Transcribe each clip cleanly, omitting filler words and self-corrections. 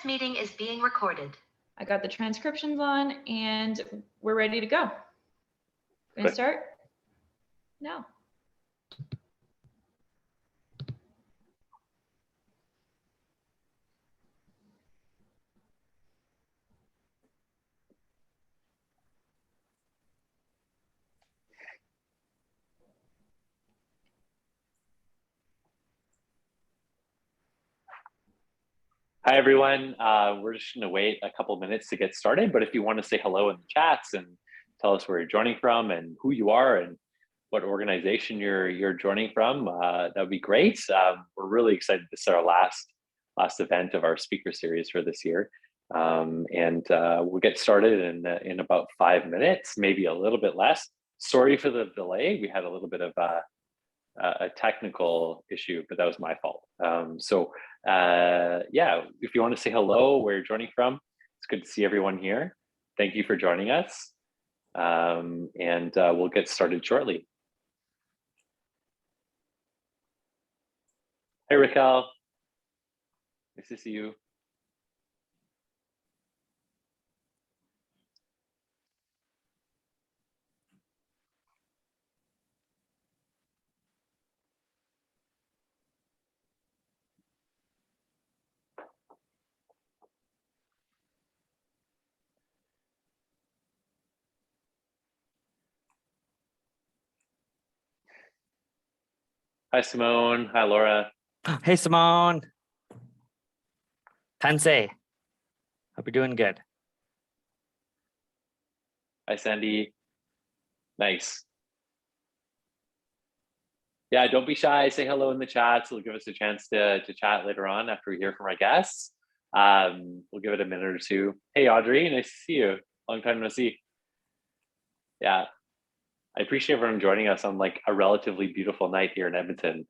This meeting is being recorded. I got the transcriptions on and we're ready to go. Gonna start now. Hi, everyone. We're just going to wait a couple minutes to get started, but if you want to say hello in the chats and tell us where you're joining from and who you are and what organization you're joining from, that would be great. We're really excited. This is our last event of our speaker series for this year. We'll get started in about 5 minutes, maybe a little bit less. Sorry for the delay. We had a little bit of a technical issue, but that was my fault. Yeah, if you want to say hello, where you're joining from, it's good to see everyone here. Thank you for joining us. We'll get started shortly. Hey, Raquel. Nice to see you. Hi, Simone. Hi, Laura. Hey, Simone. Tansei. Hope you're doing good. Hi, Sandy. Nice. Yeah, don't be shy. Say hello in the chat. So it'll give us a chance to chat later on after we hear from our guests. We'll give it a minute or two. Hey, Audrey. Nice to see you. Long time no see. Yeah. I appreciate everyone joining us on like a relatively beautiful night here in Edmonton.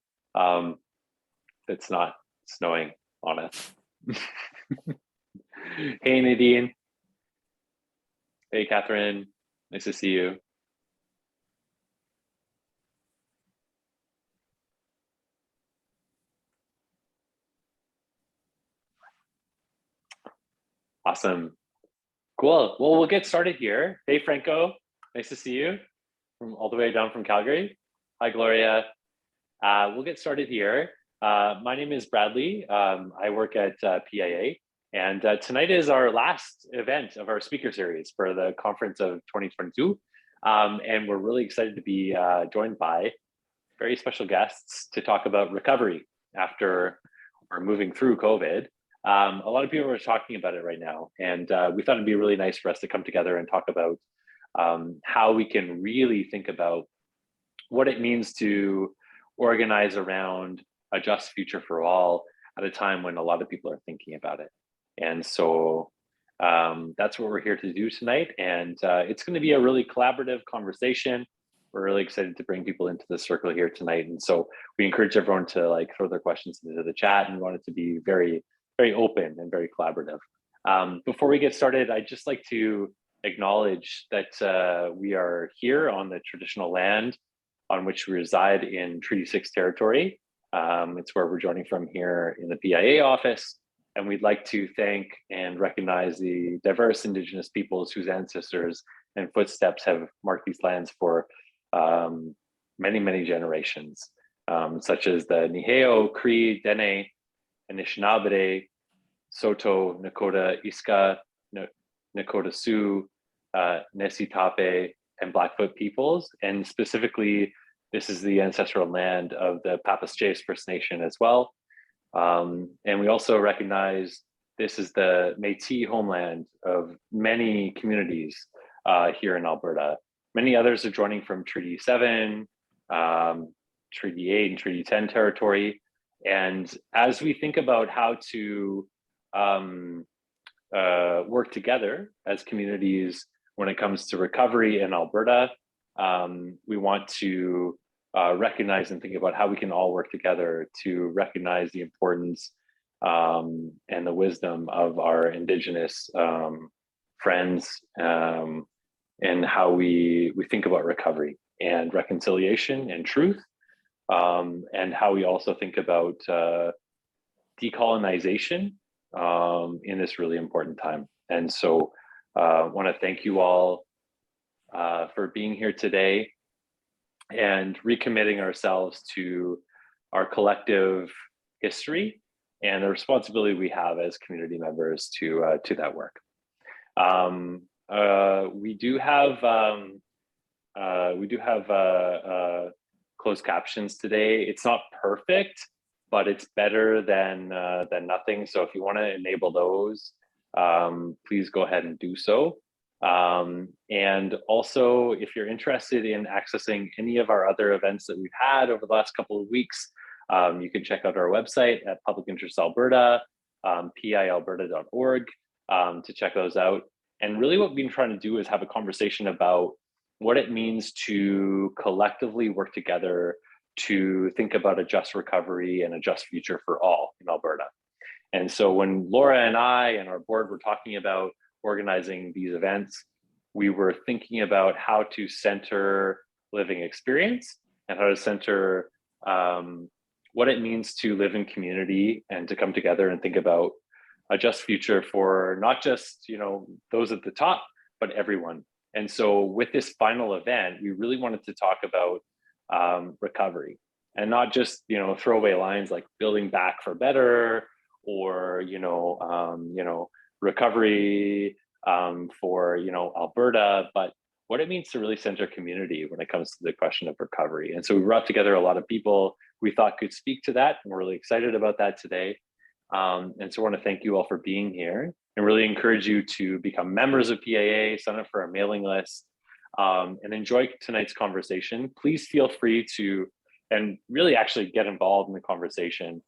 It's not snowing on us. Hey, Nadine. Hey, Catherine. Nice to see you. Awesome. Cool. Well, we'll get started here. Hey, Franco. Nice to see you from all the way down from Calgary. Hi, Gloria. We'll get started here. My name is Bradley. I work at PIA, and tonight is our last event of our speaker series for the conference of 2022. And we're really excited to be joined by very special guests to talk about recovery after or moving through COVID. A lot of people are talking about it right now, and we thought it'd be really nice for us to come together and talk about how we can really think about what it means to organize around a just future for all at a time when a lot of people are thinking about it. And so that's what we're here to do tonight. And it's going to be a really collaborative conversation. We're really excited to bring people into the circle here tonight. And so we encourage everyone to like throw their questions into the chat, and we want it to be very, very open and very collaborative. Before we get started, I'd just like to acknowledge that we are here on the traditional land on which we reside in Treaty 6 territory. It's where we're joining from here in the PIA office. And we'd like to thank and recognize the diverse Indigenous peoples whose ancestors and footsteps have marked these lands for many, many generations, such as the Niheo, Cree, Dene, Anishinaabe, Saulteaux, Nakota, Iska, Nakota Sioux, Nesitape, and Blackfoot peoples. And specifically, this is the ancestral land of the Papaschase First Nation as well. And we also recognize this is the Métis homeland of many communities here in Alberta. Many others are joining from Treaty 7, Treaty 8, and Treaty 10 territory. And as we think about how to work together as communities when it comes to recovery in Alberta, we want to recognize and think about how we can all work together to recognize the importance and the wisdom of our Indigenous friends, and how we think about recovery and reconciliation and truth, and how we also think about decolonization in this really important time. And so I want to thank you all for being here today and recommitting ourselves to our collective history and the responsibility we have as community members to that work. We do have closed captions today. It's not perfect, but it's better than nothing. So if you want to enable those, please go ahead and do so. And also, if you're interested in accessing any of our other events that we've had over the last couple of weeks, you can check out our website at Public Interest Alberta, pialberta.org, to check those out. And really what we've been trying to do is have a conversation about what it means to collectively work together to think about a just recovery and a just future for all in Alberta. And so when Laura and I and our board were talking about organizing these events, we were thinking about how to center living experience and how to center what it means to live in community and to come together and think about a just future for not just those at the top, but everyone. And so with this final event, we really wanted to talk about recovery, and not just throwaway lines like building back for better or recovery for Alberta, but what it means to really center community when it comes to the question of recovery. And so we brought together a lot of people we thought could speak to that, and we're really excited about that today. And so I want to thank you all for being here and really encourage you to become members of PAA, sign up for our mailing list, and enjoy tonight's conversation. Please feel free to, and really actually get involved in the conversation,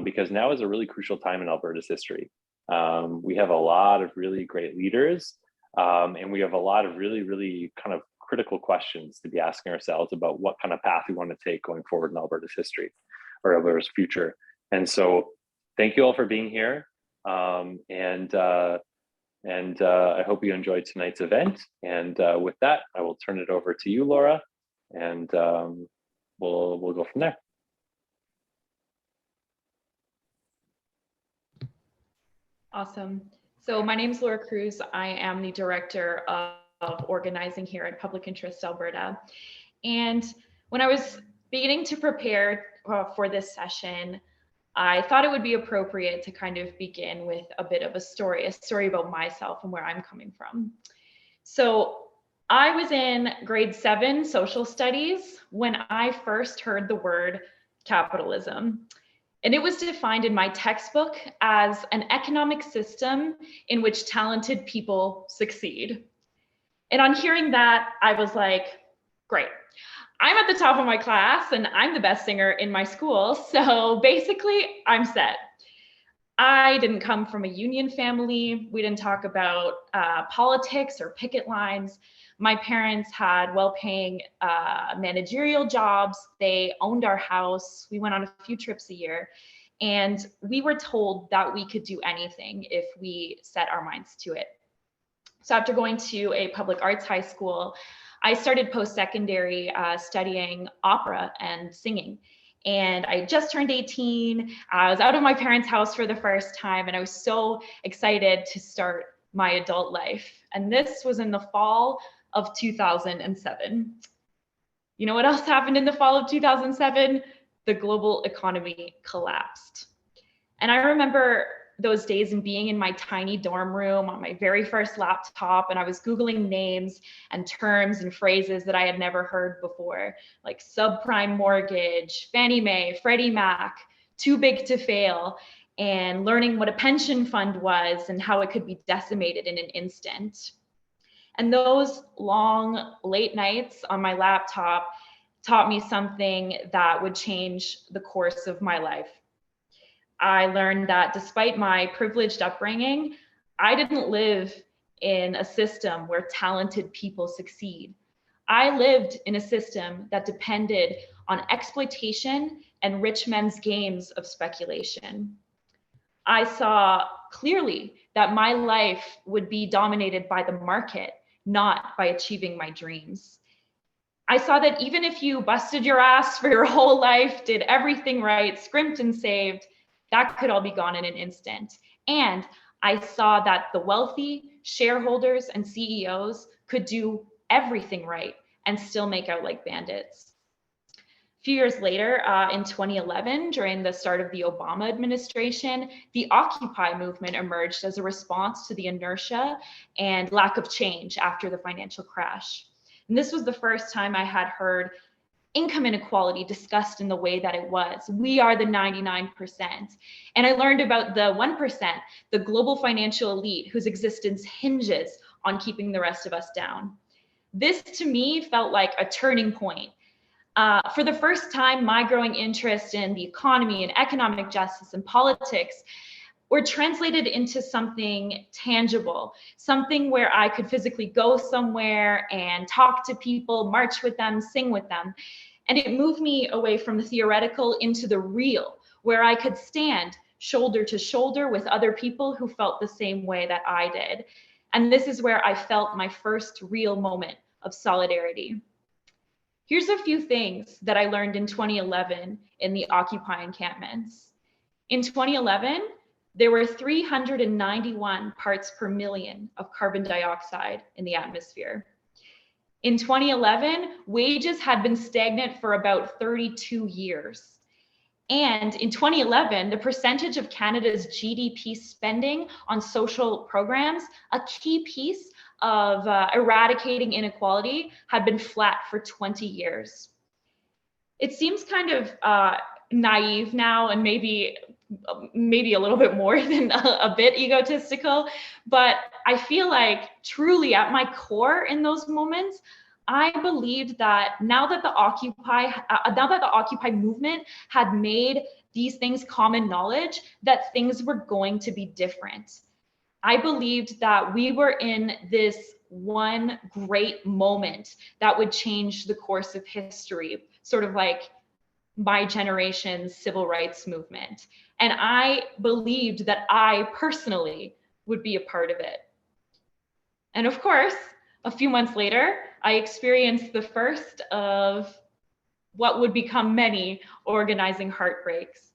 because now is a really crucial time in Alberta's history. We have a lot of really great leaders, and we have a lot of really, really kind of critical questions to be asking ourselves about what kind of path we want to take going forward in Alberta's history or Alberta's future. And so thank you all for being here. And I hope you enjoyed tonight's event. And with that, I will turn it over to you, Laura, and we'll go from there. Awesome. So my name is Laura Cruz. I am the director of organizing here at Public Interest Alberta. And when I was beginning to prepare for this session, I thought it would be appropriate to kind of begin with a bit of a story about myself and where I'm coming from. So I was in grade 7 social studies when I first heard the word capitalism. And it was defined in my textbook as an economic system in which talented people succeed. And on hearing that, I was like, great. I'm at the top of my class and I'm the best singer in my school. So basically I'm set. I didn't come from a union family. We didn't talk about politics or picket lines. My parents had well-paying managerial jobs. They owned our house. We went on a few trips a year. And we were told that we could do anything if we set our minds to it. So after going to a public arts high school, I started post-secondary studying opera and singing. And I just turned 18. I was out of my parents' house for the first time, and I was so excited to start my adult life. And this was in the fall of 2007. You know what else happened in the fall of 2007? The global economy collapsed. And I remember those days and being in my tiny dorm room on my very first laptop, and I was Googling names and terms and phrases that I had never heard before, like subprime mortgage, Fannie Mae, Freddie Mac, too big to fail, and learning what a pension fund was and how it could be decimated in an instant. And those long, late nights on my laptop taught me something that would change the course of my life. I learned that despite my privileged upbringing, I didn't live in a system where talented people succeed. I lived in a system that depended on exploitation and rich men's games of speculation. I saw clearly that my life would be dominated by the market, not by achieving my dreams. I saw that even if you busted your ass for your whole life, did everything right, scrimped and saved, That could all be gone in an instant. And I saw that the wealthy, shareholders, and CEOs could do everything right and still make out like bandits. A few years later, in 2011, during the start of the Obama administration, the Occupy movement emerged as a response to the inertia and lack of change after the financial crash. And this was the first time I had heard income inequality discussed in the way that it was. We are the 99%. And I learned about the 1%, the global financial elite whose existence hinges on keeping the rest of us down. This to me felt like a turning point. For the first time, my growing interest in the economy and economic justice and politics were translated into something tangible, something where I could physically go somewhere and talk to people, march with them, sing with them. And it moved me away from the theoretical into the real, where I could stand shoulder to shoulder with other people who felt the same way that I did. And this is where I felt my first real moment of solidarity. Here's a few things that I learned in 2011 in the Occupy encampments. In 2011, there were 391 parts per million of carbon dioxide in the atmosphere. In 2011, wages had been stagnant for about 32 years. And in 2011, the percentage of Canada's GDP spending on social programs, a key piece of eradicating inequality, had been flat for 20 years. It seems kind of naive now, and maybe a little bit more than a bit egotistical, but I feel like truly at my core in those moments, I believed that now that the Occupy movement had made these things common knowledge, that things were going to be different. I believed that we were in this one great moment that would change the course of history, sort of like my generation's civil rights movement. And I believed that I personally would be a part of it. And of course, a few months later, I experienced the first of what would become many organizing heartbreaks.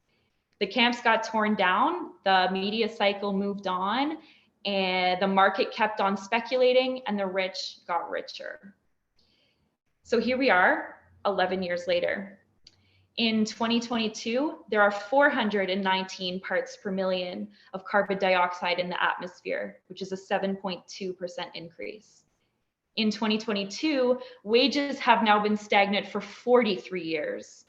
The camps got torn down, the media cycle moved on, and the market kept on speculating, and the rich got richer. So here we are, 11 years later. In 2022, there are 419 parts per million of carbon dioxide in the atmosphere, which is a 7.2% increase. In 2022, wages have now been stagnant for 43 years.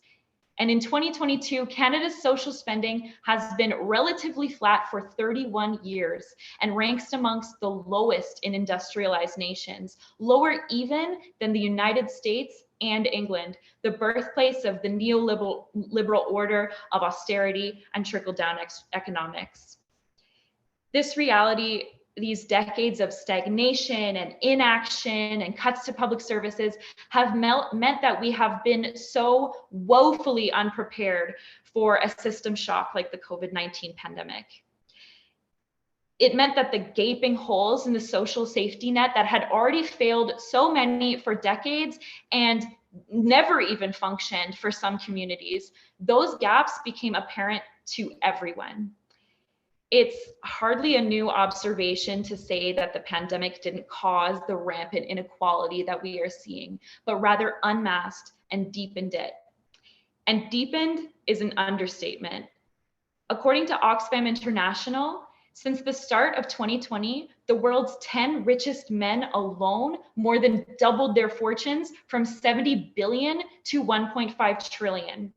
And in 2022, Canada's social spending has been relatively flat for 31 years and ranks amongst the lowest in industrialized nations, lower even than the United States and England, the birthplace of the neoliberal order of austerity and trickle-down economics. This reality, these decades of stagnation and inaction and cuts to public services have meant that we have been so woefully unprepared for a system shock like the COVID-19 pandemic. It meant that the gaping holes in the social safety net that had already failed so many for decades and never even functioned for some communities, those gaps became apparent to everyone. It's hardly a new observation to say that the pandemic didn't cause the rampant inequality that we are seeing, but rather unmasked and deepened it. And deepened is an understatement. According to Oxfam International, since the start of 2020, the world's 10 richest men alone more than doubled their fortunes from 70 billion to 1.5 trillion.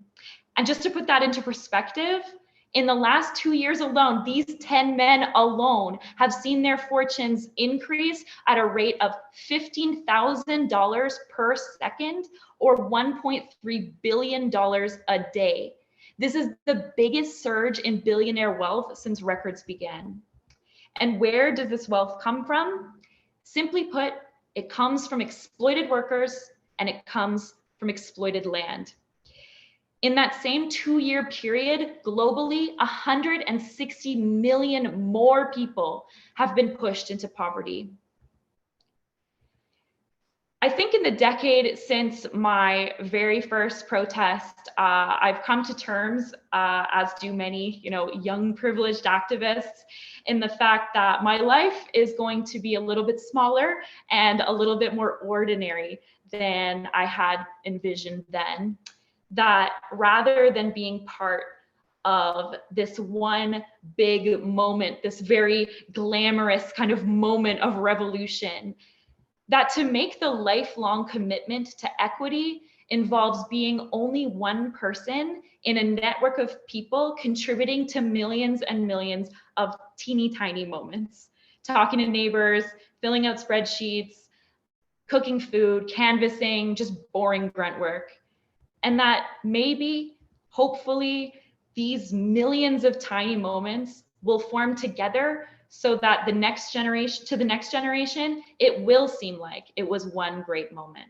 And just to put that into perspective, in the last 2 years alone, these 10 men alone have seen their fortunes increase at a rate of $15,000 per second or $1.3 billion a day. This is the biggest surge in billionaire wealth since records began. And where does this wealth come from? Simply put, it comes from exploited workers and it comes from exploited land. In that same 2-year period, globally, 160 million more people have been pushed into poverty. I think in the decade since my very first protest, I've come to terms, as do many, young privileged activists, in the fact that my life is going to be a little bit smaller and a little bit more ordinary than I had envisioned then. That rather than being part of this one big moment, this very glamorous kind of moment of revolution, that to make the lifelong commitment to equity involves being only one person in a network of people contributing to millions and millions of teeny tiny moments, talking to neighbors, filling out spreadsheets, cooking food, canvassing, just boring grunt work. And that maybe, hopefully, these millions of tiny moments will form together so that the next generation, it will seem like it was one great moment.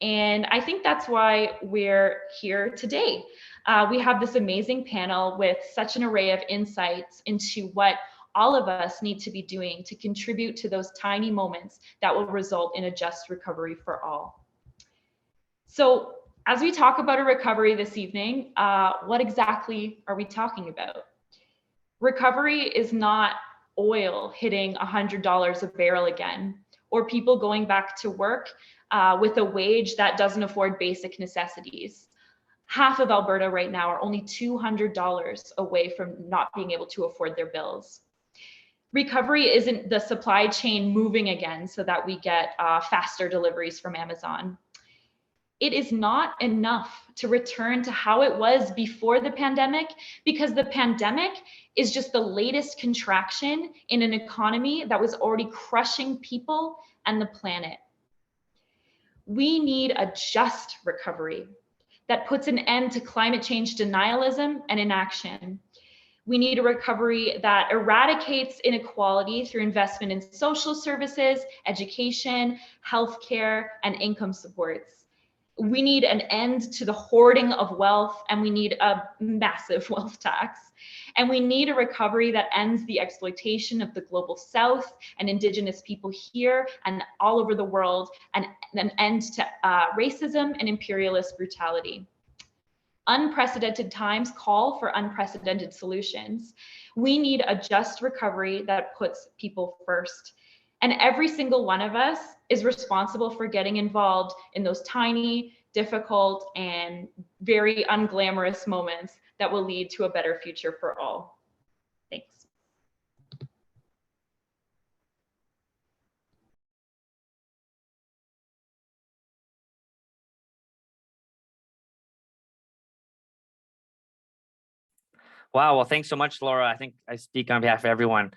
And I think that's why we're here today. We have this amazing panel with such an array of insights into what all of us need to be doing to contribute to those tiny moments that will result in a just recovery for all. So as we talk about a recovery this evening, what exactly are we talking about? Recovery is not oil hitting $100 a barrel again, or people going back to work with a wage that doesn't afford basic necessities. Half of Alberta right now are only $200 away from not being able to afford their bills. Recovery isn't the supply chain moving again so that we get faster deliveries from Amazon. It is not enough to return to how it was before the pandemic, because the pandemic is just the latest contraction in an economy that was already crushing people and the planet. We need a just recovery that puts an end to climate change denialism and inaction. We need a recovery that eradicates inequality through investment in social services, education, healthcare, and income supports. We need an end to the hoarding of wealth, and we need a massive wealth tax. And we need a recovery that ends the exploitation of the global South and Indigenous people here and all over the world, and an end to racism and imperialist brutality. Unprecedented times call for unprecedented solutions. We need a just recovery that puts people first. And every single one of us is responsible for getting involved in those tiny, difficult, and very unglamorous moments that will lead to a better future for all. Thanks. Wow. Well, thanks so much, Laura. I think I speak on behalf of everyone.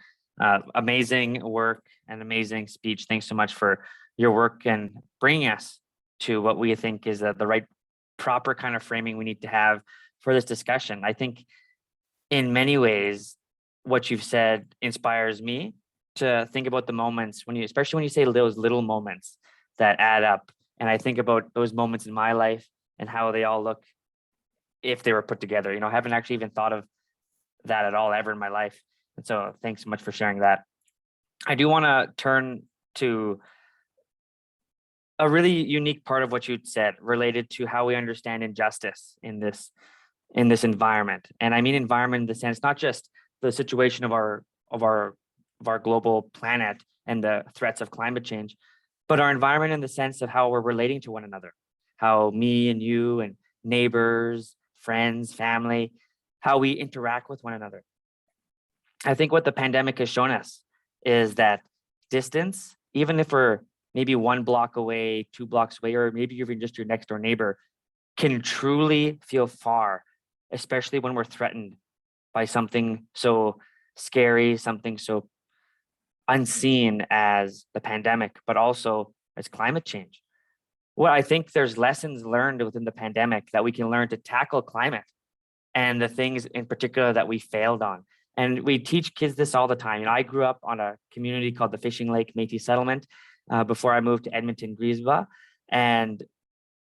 Amazing work and amazing speech. Thanks so much for your work and bringing us to what we think is the right, proper kind of framing we need to have for this discussion. I think in many ways, what you've said inspires me to think about the moments especially when you say those little moments that add up. And I think about those moments in my life and how they all look if they were put together. I haven't actually even thought of that at all ever in my life. And so thanks so much for sharing that. I do want to turn to a really unique part of what you said related to how we understand injustice in this environment. And I mean environment in the sense, not just the situation of our global planet and the threats of climate change, but our environment in the sense of how we're relating to one another, how me and you and neighbors, friends, family, how we interact with one another. I think what the pandemic has shown us is that distance, even if we're maybe 1 block away, 2 blocks away, or maybe even just your next door neighbor, can truly feel far, especially when we're threatened by something so scary, something so unseen as the pandemic, but also as climate change. Well, I think there's lessons learned within the pandemic that we can learn to tackle climate and the things in particular that we failed on. And we teach kids this all the time. I grew up on a community called the Fishing Lake Métis Settlement before I moved to Edmonton, Griesba. And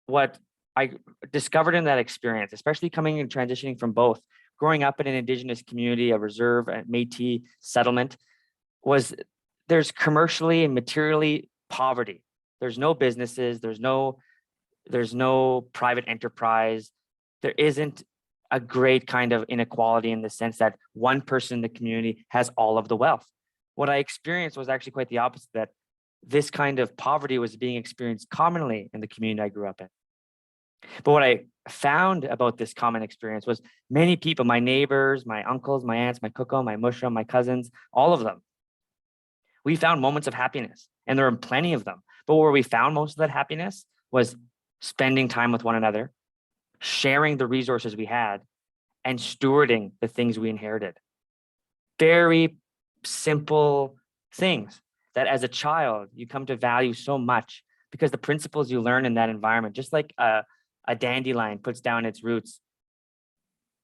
what I discovered in that experience, especially coming and transitioning from both, growing up in an Indigenous community, a reserve, a Métis settlement, was there's commercially and materially poverty there's no businesses, there's no private enterprise. There isn't a great kind of inequality in the sense that one person in the community has all of the wealth. What I experienced was actually quite the opposite, that this kind of poverty was being experienced commonly in the community I grew up in. But what I found about this common experience was many people, my neighbors, my uncles, my aunts, my kuko, my musha, my cousins, all of them, we found moments of happiness, and there were plenty of them. But where we found most of that happiness was spending time with one another, sharing the resources we had, and stewarding the things we inherited. Very simple things that as a child you come to value so much, because the principles you learn in that environment, just like a dandelion puts down its roots,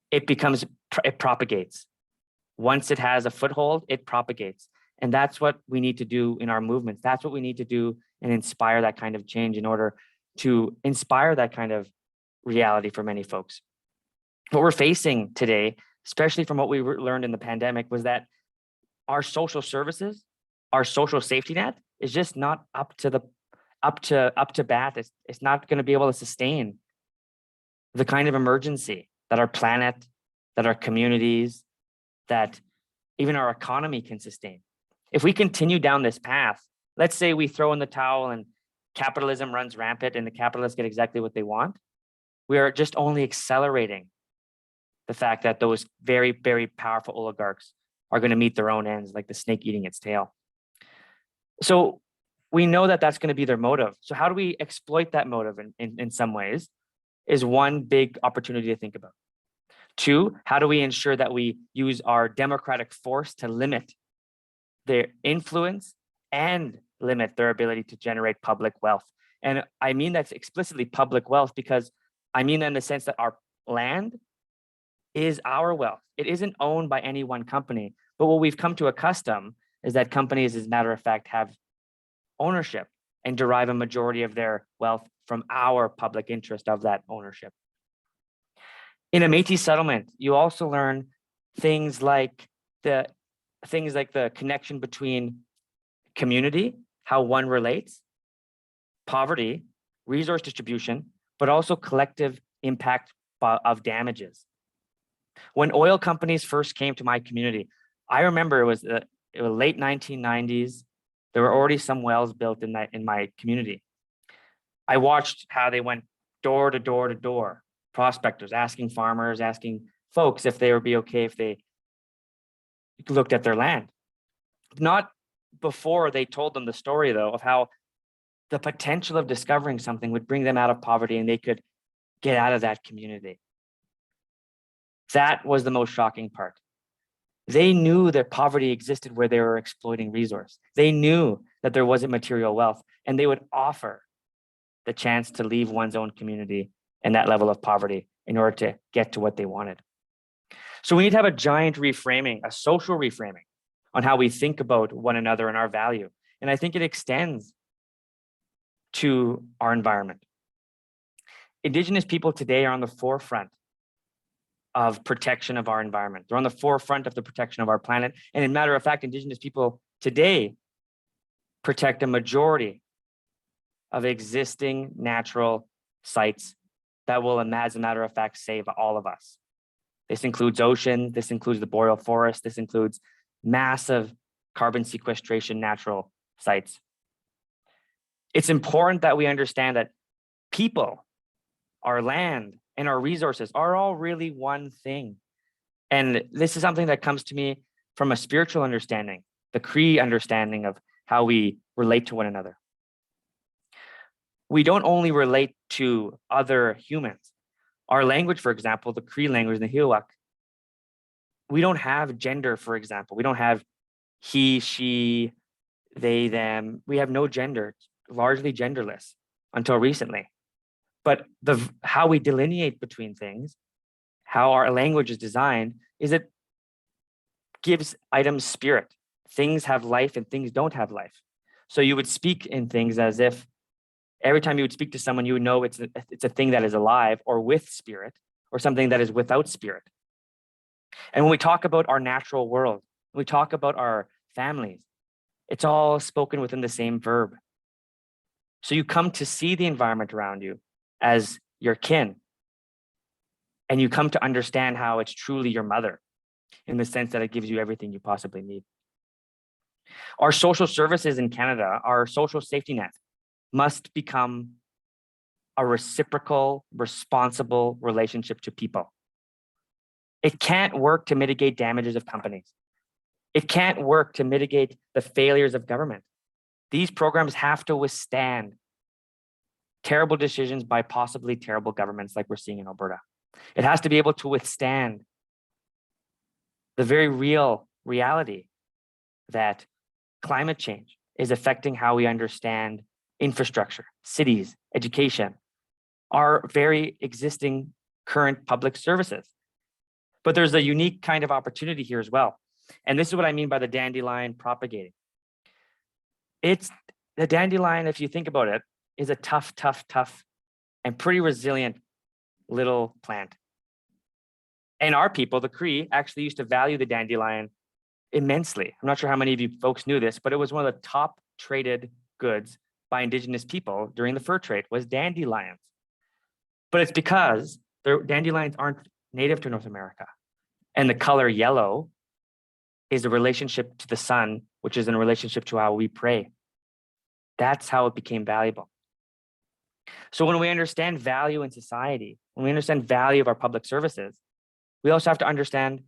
it propagates. Once it has a foothold, it propagates. And that's what we need to do in our movements. That's what we need to do and inspire that kind of change in order to inspire that kind of reality for many folks. What we're facing today, especially from what we learned in the pandemic, was that our social services, our social safety net is just not up to bat. It's not going to be able to sustain the kind of emergency that our planet, that our communities, that even our economy can sustain. If we continue down this path, let's say we throw in the towel and capitalism runs rampant and the capitalists get exactly what they want, we are just only accelerating the fact that those very, very powerful oligarchs are going to meet their own ends, like the snake eating its tail. So we know that that's going to be their motive. So how do we exploit that motive in some ways is one big opportunity to think about. Two, how do we ensure that we use our democratic force to limit their influence and limit their ability to generate public wealth? And I mean that's explicitly public wealth, because I mean that in the sense that our land is our wealth. It isn't owned by any one company. But what we've come to accustom is that companies, as a matter of fact, have ownership and derive a majority of their wealth from our public interest of that ownership. In a Métis settlement, you also learn things like the connection between community, how one relates, poverty, resource distribution, but also collective impact of damages. When oil companies first came to my community, I remember it was late 1990s. There were already some wells built in my community. I watched how they went door to door to door, prospectors asking farmers, asking folks if they would be okay if they looked at their land. Not before they told them the story, though, of how the potential of discovering something would bring them out of poverty and they could get out of that community. That was the most shocking part. They knew that poverty existed where they were exploiting resource. They knew that there wasn't material wealth, and they would offer the chance to leave one's own community and that level of poverty in order to get to what they wanted. So we need to have a giant reframing, a social reframing on how we think about one another and our value. And I think it extends to our environment. Indigenous people today are on the forefront of protection of our environment. They're on the forefront of the protection of our planet. And as a matter of fact, Indigenous people today protect a majority of existing natural sites that will, as a matter of fact, save all of us. This includes ocean, this includes the boreal forest, this includes massive carbon sequestration natural sites. It's important that we understand that people, our land, and our resources are all really one thing. And this is something that comes to me from a spiritual understanding, the Cree understanding of how we relate to one another. We don't only relate to other humans. Our language, for example, the Cree language, the Hiwak, we don't have gender, for example. We don't have he, she, they, them. We have no gender, largely genderless until recently. But how we delineate between things, how our language is designed, is it gives items spirit. Things have life and things don't have life. So you would speak in things as if every time you would speak to someone, you would know it's a thing that is alive or with spirit, or something that is without spirit. And when we talk about our natural world, when we talk about our families, it's all spoken within the same verb. So you come to see the environment around you as your kin. And you come to understand how it's truly your mother in the sense that it gives you everything you possibly need. Our social services in Canada, our social safety net, must become a reciprocal, responsible relationship to people. It can't work to mitigate damages of companies. It can't work to mitigate the failures of government. These programs have to withstand terrible decisions by possibly terrible governments like we're seeing in Alberta. It has to be able to withstand the very real reality that climate change is affecting how we understand infrastructure, cities, education, our very existing current public services. But there's a unique kind of opportunity here as well. And this is what I mean by the dandelion propagating. It's the dandelion, if you think about it, is a tough, and pretty resilient little plant. And our people, the Cree, actually used to value the dandelion immensely. I'm not sure how many of you folks knew this, but it was one of the top traded goods by Indigenous people during the fur trade was dandelions. But it's because the dandelions aren't native to North America. And the color yellow is a relationship to the sun, which is in a relationship to how we pray. That's how it became valuable. So when we understand value in society, when we understand value of our public services, we also have to understand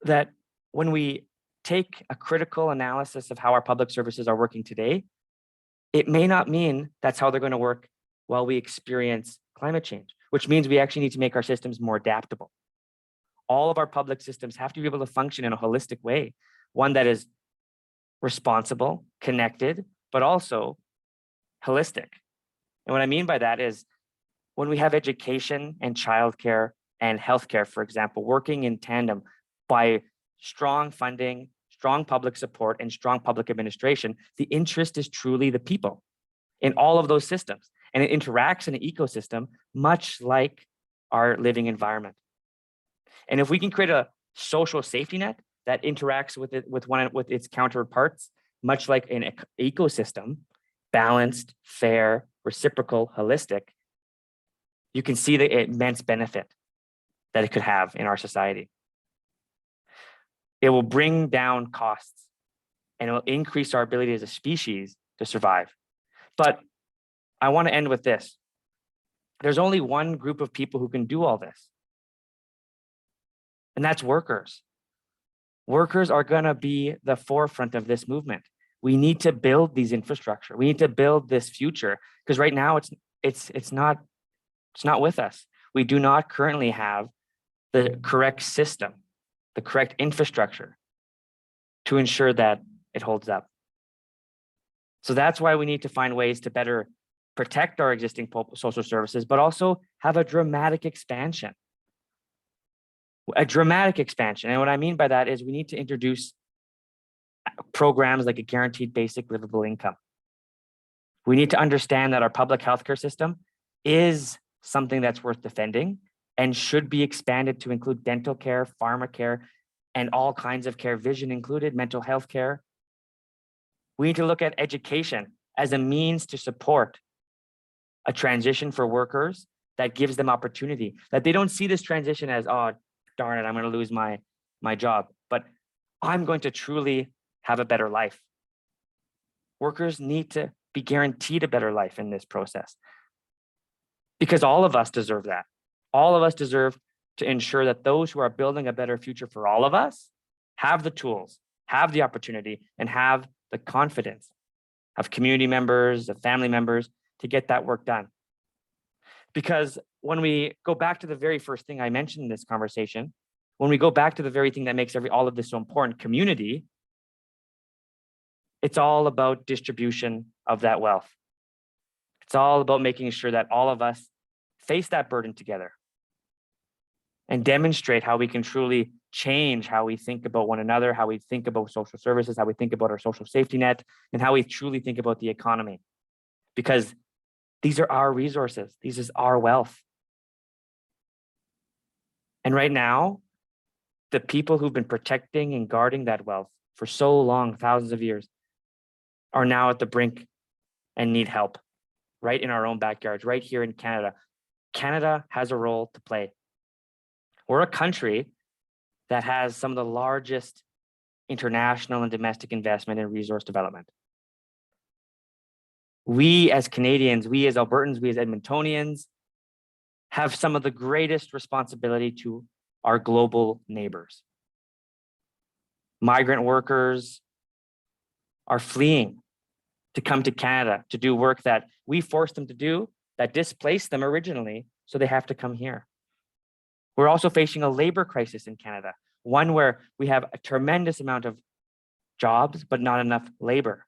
that when we take a critical analysis of how our public services are working today, it may not mean that's how they're going to work while we experience climate change, which means we actually need to make our systems more adaptable. All of our public systems have to be able to function in a holistic way, one that is responsible, connected, but also holistic. And what I mean by that is when we have education and childcare and healthcare, for example, working in tandem by strong funding, strong public support, and strong public administration, the interest is truly the people in all of those systems. And it interacts in an ecosystem, much like our living environment. And if we can create a social safety net that interacts with its counterparts, much like an ecosystem, balanced, fair, reciprocal, holistic, you can see the immense benefit that it could have in our society. It will bring down costs and it will increase our ability as a species to survive. But I want to end with this. There's only one group of people who can do all this, and that's workers. Workers are going to be the forefront of this movement. We need to build these infrastructure. We need to build this future because right now it's not with us. We do not currently have the correct system, the correct infrastructure to ensure that it holds up. So that's why we need to find ways to better protect our existing social services, but also have a dramatic expansion. A dramatic expansion. And what I mean by that is we need to introduce programs like a guaranteed basic livable income. We need to understand that our public healthcare system is something that's worth defending and should be expanded to include dental care, pharma care, and all kinds of care, vision included, mental health care. We need to look at education as a means to support a transition for workers that gives them opportunity, that they don't see this transition as, oh, darn it, I'm going to lose my job, but I'm going to truly have a better life. Workers need to be guaranteed a better life in this process because all of us deserve that. All of us deserve to ensure that those who are building a better future for all of us have the tools, have the opportunity, and have the confidence of community members, of family members to get that work done. Because when we go back to the very first thing I mentioned in this conversation, when we go back to the very thing that makes all of this so important, community, it's all about distribution of that wealth. It's all about making sure that all of us face that burden together and demonstrate how we can truly change how we think about one another, how we think about social services, how we think about our social safety net, and how we truly think about the economy. Because these are our resources. This is our wealth. And right now, the people who've been protecting and guarding that wealth for so long, thousands of years, are now at the brink and need help. right in our own backyards, right here in Canada. Canada has a role to play. We're a country that has some of the largest international and domestic investment in resource development. We as Canadians, we as Albertans, we as Edmontonians have some of the greatest responsibility to our global neighbors. Migrant workers are fleeing to come to Canada to do work that we forced them to do, that displaced them originally, so they have to come here. We're also facing a labor crisis in Canada, one where we have a tremendous amount of jobs, but not enough labor.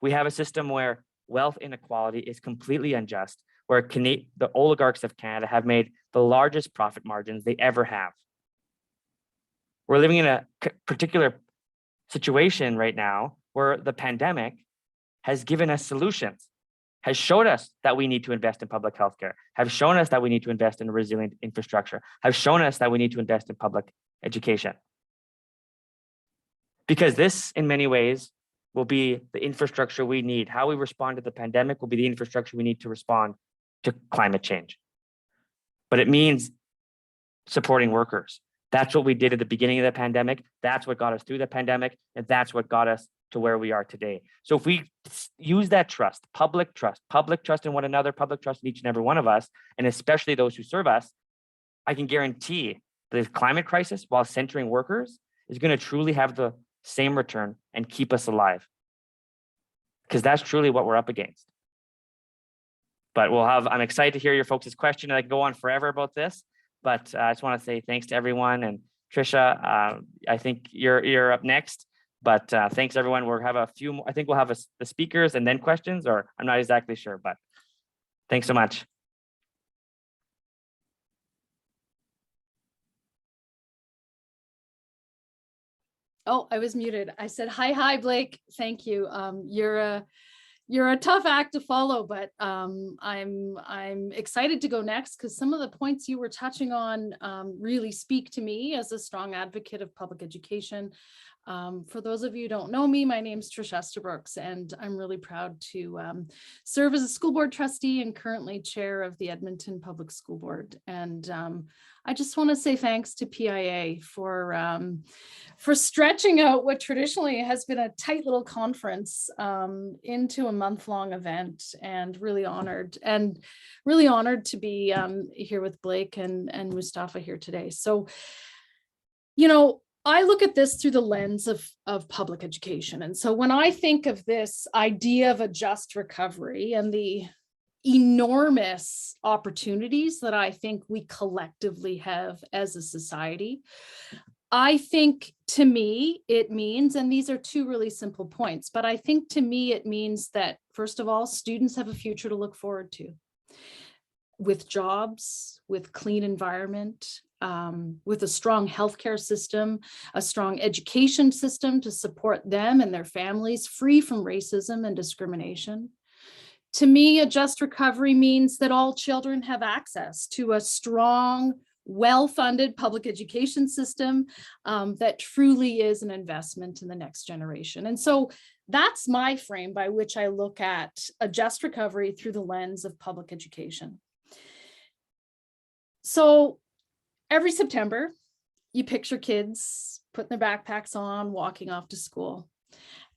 We have a system where wealth inequality is completely unjust, where the oligarchs of Canada have made the largest profit margins they ever have. We're living in a particular situation right now where the pandemic has given us solutions, has showed us that we need to invest in public healthcare, have shown us that we need to invest in resilient infrastructure, have shown us that we need to invest in public education. Because this, in many ways, will be the infrastructure we need. How we respond to the pandemic will be the infrastructure we need to respond to climate change. But it means supporting workers. That's what we did at the beginning of the pandemic. That's what got us through the pandemic. And that's what got us to where we are today. So if we use that trust in one another, public trust in each and every one of us, and especially those who serve us, I can guarantee the climate crisis, while centering workers, is going to truly have the same return and keep us alive. Because that's truly what we're up against. But I'm excited to hear your folks' question. I can go on forever about this, but I just want to say thanks to everyone. And Trisha, I think you're up next. But thanks everyone. We'll have a few more. I think we'll have the speakers and then questions, or I'm not exactly sure, but thanks so much. Oh, I was muted. I said, hi, Blake. Thank you. You're a tough act to follow, but I'm excited to go next because some of the points you were touching on really speak to me as a strong advocate of public education. For those of you who don't know me, my name is Trish Estabrooks, and I'm really proud to serve as a school board trustee and currently chair of the Edmonton Public School Board. And I just want to say thanks to PIA for stretching out what traditionally has been a tight little conference into a month-long event, and really honored to be here with Blake and Mustafa here today. So, I look at this through the lens of public education. And so when I think of this idea of a just recovery and the enormous opportunities that I think we collectively have as a society, I think to me it means, and these are two really simple points, but I think to me it means that, first of all, students have a future to look forward to, with jobs, with clean environment, with a strong healthcare system, a strong education system to support them and their families, free from racism and discrimination. To me, a just recovery means that all children have access to a strong, well-funded public education system that truly is an investment in the next generation. And so that's my frame by which I look at a just recovery through the lens of public education. So every September, you picture kids putting their backpacks on, walking off to school.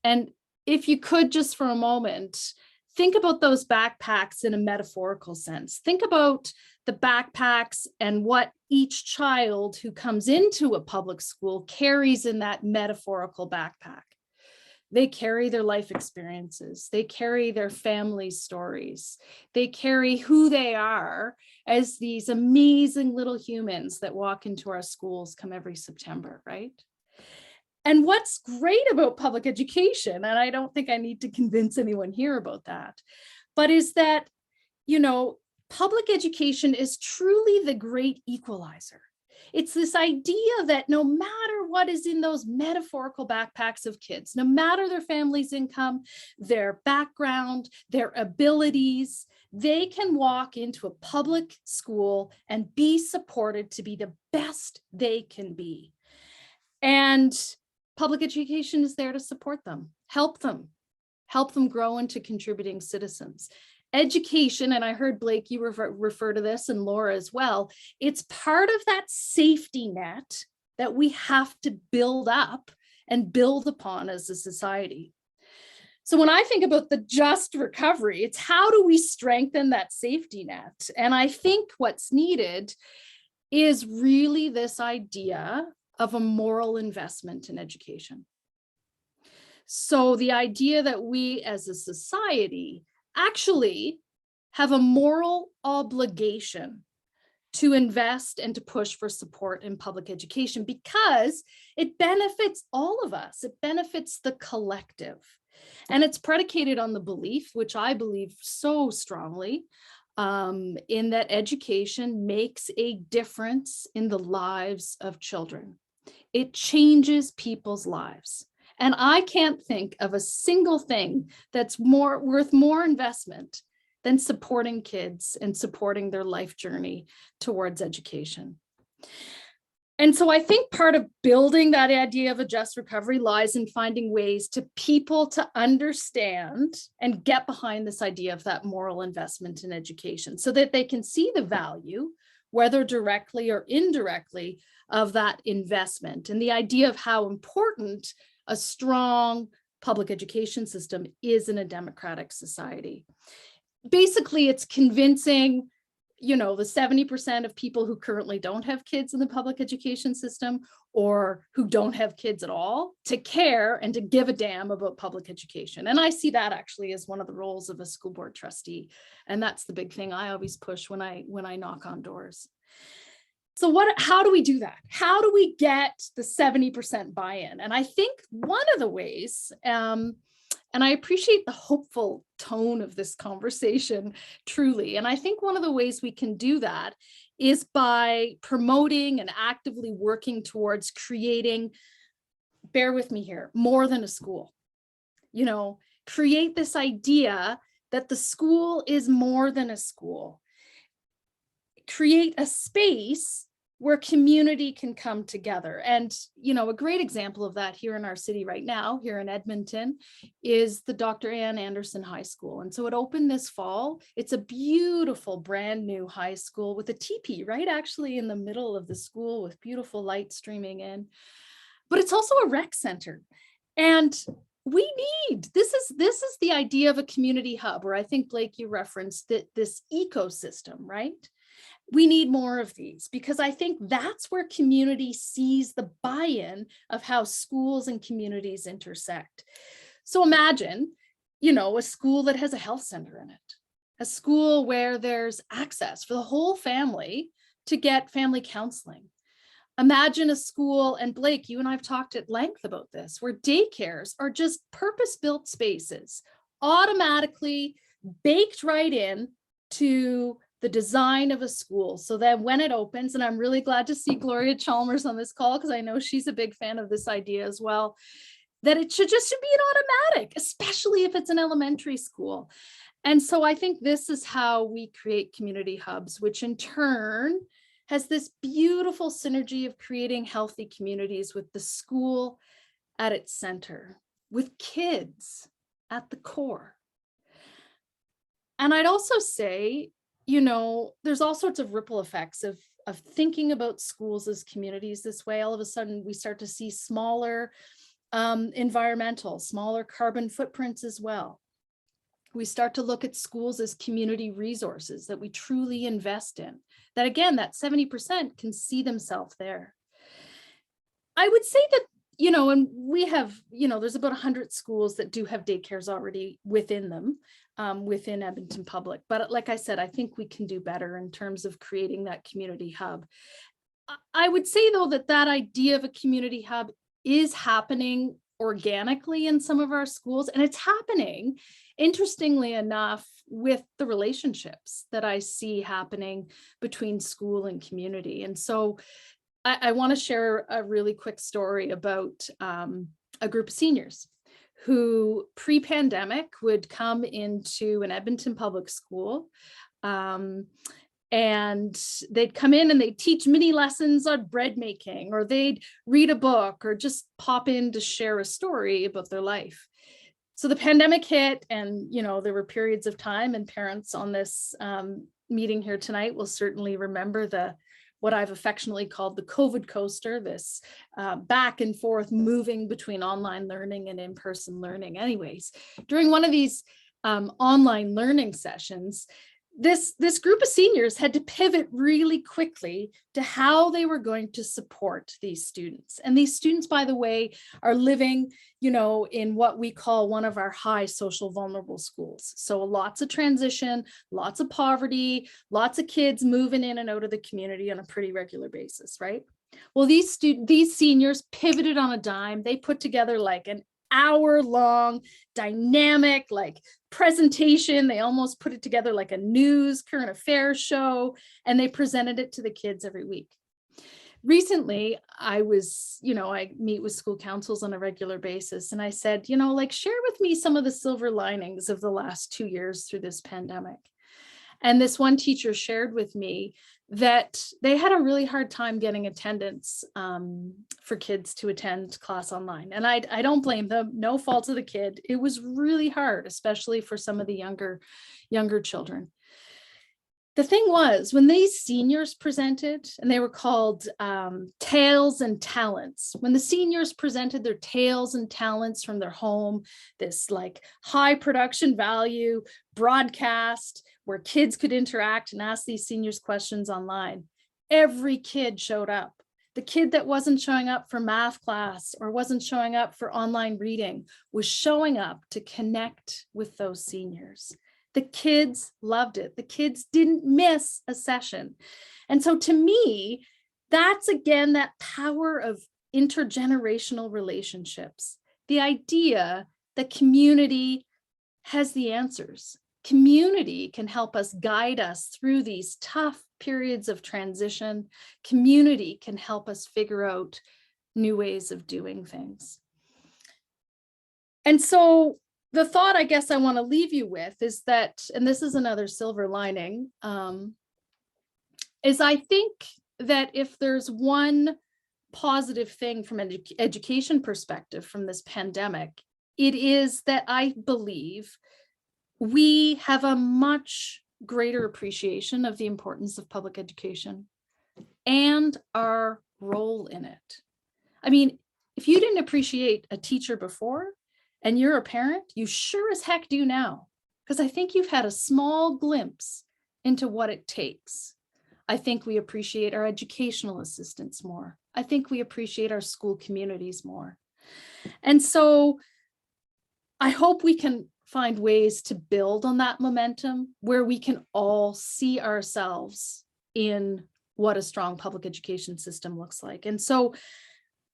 And if you could just for a moment, think about those backpacks in a metaphorical sense. Think about the backpacks and what each child who comes into a public school carries in that metaphorical backpack. They carry their life experiences. They carry their family stories. They carry who they are as these amazing little humans that walk into our schools come every September, right? And what's great about public education, and I don't think I need to convince anyone here about that, but is that, public education is truly the great equalizer. It's this idea that no matter what is in those metaphorical backpacks of kids, no matter their family's income, their background, their abilities, they can walk into a public school and be supported to be the best they can be. And public education is there to support them, help them grow into contributing citizens. education, and I heard Blake, you refer to this, and Laura as well, it's part of that safety net that we have to build up and build upon as a society. So when I think about the just recovery, it's how do we strengthen that safety net? And I think what's needed is really this idea of a moral investment in education. So the idea that we as a society actually have a moral obligation to invest and to push for support in public education because it benefits all of us. It benefits the collective. And it's predicated on the belief, which I believe so strongly, in that education makes a difference in the lives of children. It changes people's lives. And I can't think of a single thing that's worth more investment than supporting kids and supporting their life journey towards education. And so I think part of building that idea of a just recovery lies in finding ways to people to understand and get behind this idea of that moral investment in education so that they can see the value, whether directly or indirectly, of that investment, and the idea of how important a strong public education system is in a democratic society. Basically, it's convincing, the 70% of people who currently don't have kids in the public education system or who don't have kids at all to care and to give a damn about public education. And I see that actually as one of the roles of a school board trustee. And that's the big thing I always push when I knock on doors. So how do we do that? How do we get the 70% buy-in? And I think one of the ways, and I appreciate the hopeful tone of this conversation, truly. And I think one of the ways we can do that is by promoting and actively working towards creating, bear with me here, more than a school. Create this idea that the school is more than a school. Create a space where community can come together. And, a great example of that here in our city right now, here in Edmonton, is the Dr. Ann Anderson High School. And so it opened this fall. It's a beautiful brand new high school with a teepee right actually in the middle of the school with beautiful light streaming in. But it's also a rec center. And this is the idea of a community hub, where I think, Blake, you referenced this ecosystem, right? We need more of these because I think that's where community sees the buy-in of how schools and communities intersect. So imagine, a school that has a health center in it, a school where there's access for the whole family to get family counseling. Imagine a school, and Blake, you and I have talked at length about this, where daycares are just purpose-built spaces, automatically baked right in to the design of a school, so that when it opens, and I'm really glad to see Gloria Chalmers on this call because I know she's a big fan of this idea as well, that it should be an automatic, especially if it's an elementary school. And so I think this is how we create community hubs, which in turn has this beautiful synergy of creating healthy communities with the school at its center, with kids at the core. And I'd also say, there's all sorts of ripple effects of thinking about schools as communities this way. All of a sudden, we start to see smaller smaller carbon footprints as well. We start to look at schools as community resources that we truly invest in. That again, that 70% can see themselves there. I would say that, and we have, there's about 100 schools that do have daycares already within them, within Edmonton Public. But like I said, I think we can do better in terms of creating that community hub. I would say, though, that idea of a community hub is happening organically in some of our schools. And it's happening, interestingly enough, with the relationships that I see happening between school and community. And so I want to share a really quick story about a group of seniors who pre-pandemic would come into an Edmonton public school, and they'd come in and they'd teach mini lessons on bread making, or they'd read a book, or just pop in to share a story about their life. So the pandemic hit, and there were periods of time, and parents on this meeting here tonight will certainly remember what I've affectionately called the COVID coaster, this back and forth moving between online learning and in-person learning. Anyways, during one of these online learning sessions, this group of seniors had to pivot really quickly to how they were going to support these students. And these students, by the way, are living, in what we call one of our high social vulnerable schools. So lots of transition, lots of poverty, lots of kids moving in and out of the community on a pretty regular basis, right? Well, these seniors pivoted on a dime. They put together like an hour-long dynamic presentation. They almost put it together like a news current affairs show, and they presented it to the kids every week. Recently, I meet with school councils on a regular basis, and I said, share with me some of the silver linings of the last 2 years through this pandemic. And this one teacher shared with me that they had a really hard time getting attendance for kids to attend class online. And I don't blame them, no fault of the kid. It was really hard, especially for some of the younger children. The thing was, when these seniors presented, and they were called tales and talents, when the seniors presented their tales and talents from their home, this high production value broadcast where kids could interact and ask these seniors questions online, every kid showed up. The kid that wasn't showing up for math class or wasn't showing up for online reading was showing up to connect with those seniors. The kids loved it. The kids didn't miss a session. And so to me, that's again that power of intergenerational relationships. The idea that community has the answers. Community can help us guide us through these tough periods of transition. Community can help us figure out new ways of doing things. And so the thought I guess I want to leave you with is that, and this is another silver lining, is I think that if there's one positive thing from an education perspective from this pandemic, it is that I believe we have a much greater appreciation of the importance of public education and our role in it. I mean, if you didn't appreciate a teacher before and you're a parent, you sure as heck do now, because I think you've had a small glimpse into what it takes. I think we appreciate our educational assistants more. I think we appreciate our school communities more. And so I hope we can find ways to build on that momentum where we can all see ourselves in what a strong public education system looks like. And so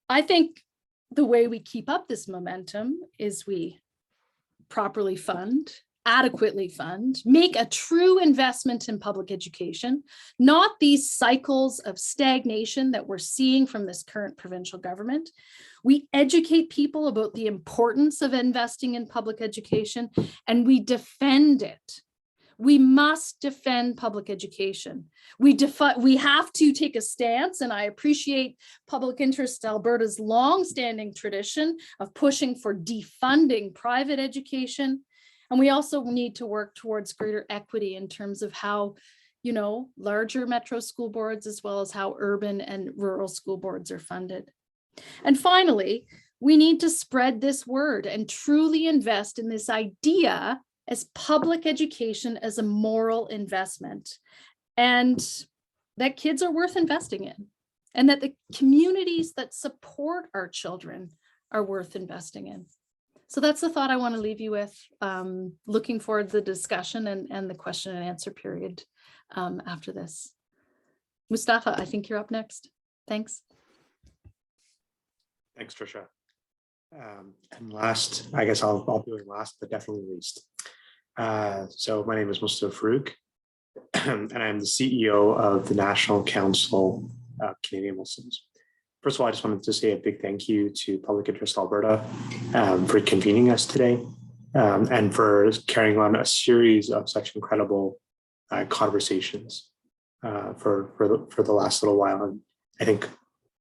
I think the way we keep up this momentum is we properly fund, adequately fund, make a true investment in public education, not these cycles of stagnation that we're seeing from this current provincial government. We educate people about the importance of investing in public education, and we defend it. We must defend public education. We have to take a stance, and I appreciate Public Interest Alberta's long-standing tradition of pushing for defunding private education. And we also need to work towards greater equity in terms of how, larger metro school boards, as well as how urban and rural school boards are funded. And finally, we need to spread this word and truly invest in this idea as public education as a moral investment, and that kids are worth investing in, and that the communities that support our children are worth investing in. So that's the thought I want to leave you with. Looking forward to the discussion and the question and answer period after this. Mustafa, I think you're up next. Thanks. Thanks, Tricia. And last, I guess I'll be last, but definitely least. So my name is Mustafa Farouk, and I'm the CEO of the National Council of Canadian Muslims. First of all, I just wanted to say a big thank you to Public Interest Alberta for convening us today and for carrying on a series of such incredible conversations for the last little while. And I think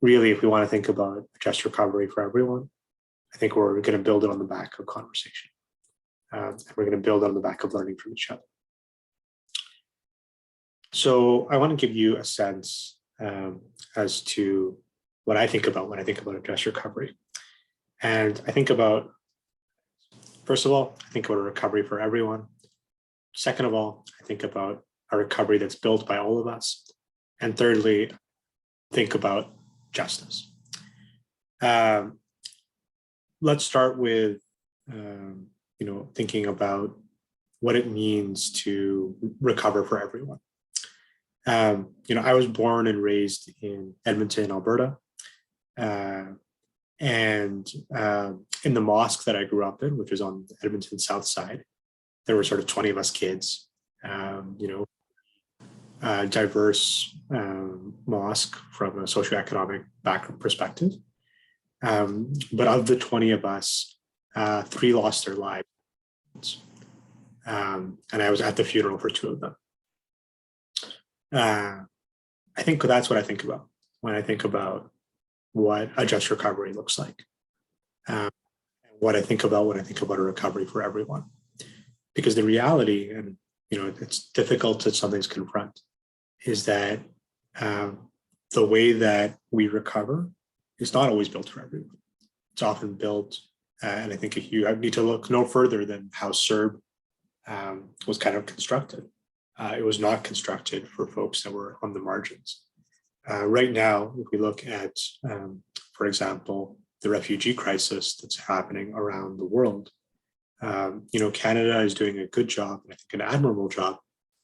really, if we want to think about a just recovery for everyone, I think we're going to build it on the back of conversation. and we're going to build on the back of learning from each other. So I want to give you a sense as to what I think about when I think about a just recovery. And I think about, first of all, I think about a recovery for everyone. Second of all, I think about a recovery that's built by all of us. And thirdly, think about justice. Let's start with, thinking about what it means to recover for everyone. I was born and raised in Edmonton, Alberta. And in the mosque that I grew up in, which was on the Edmonton south side, there were sort of 20 of us kids, diverse mosque from a socioeconomic background perspective. But of the 20 of us, 3 lost their lives. And I was at the funeral for 2 of them. I think that's what I think about when I think about what a just recovery looks like. What I think about when I think about a recovery for everyone. Because the reality, and it's difficult to sometimes confront, is that the way that we recover is not always built for everyone. It's often built, and I think you need to look no further than how CERB was kind of constructed. It was not constructed for folks that were on the margins. Right now, if we look at, for example, the refugee crisis that's happening around the world, Canada is doing a good job, and I think an admirable job,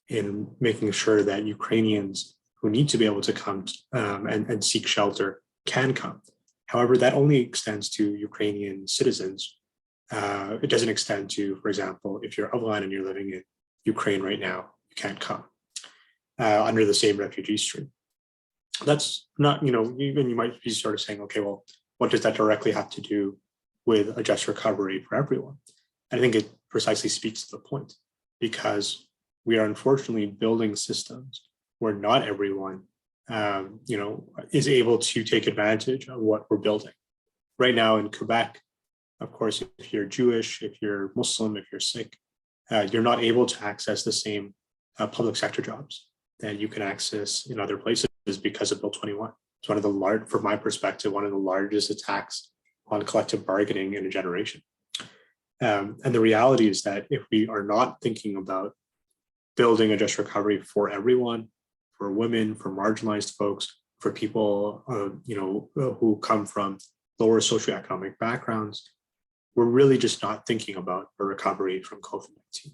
in making sure that Ukrainians who need to be able to come and seek shelter can come. However, that only extends to Ukrainian citizens. It doesn't extend to, for example, if you're Afghan and you're living in Ukraine right now, you can't come under the same refugee stream. That's not, even you might be sort of saying, okay, well, what does that directly have to do with a just recovery for everyone? I think it precisely speaks to the point, because we are unfortunately building systems where not everyone, is able to take advantage of what we're building. Right now in Quebec, of course, if you're Jewish, if you're Muslim, if you're Sikh, you're not able to access the same public sector jobs that you can access in other places because of Bill 21. It's one of the from my perspective, one of the largest attacks on collective bargaining in a generation. And the reality is that if we are not thinking about building a just recovery for everyone, for women, for marginalized folks, for people, who come from lower socioeconomic backgrounds, we're really just not thinking about a recovery from COVID-19.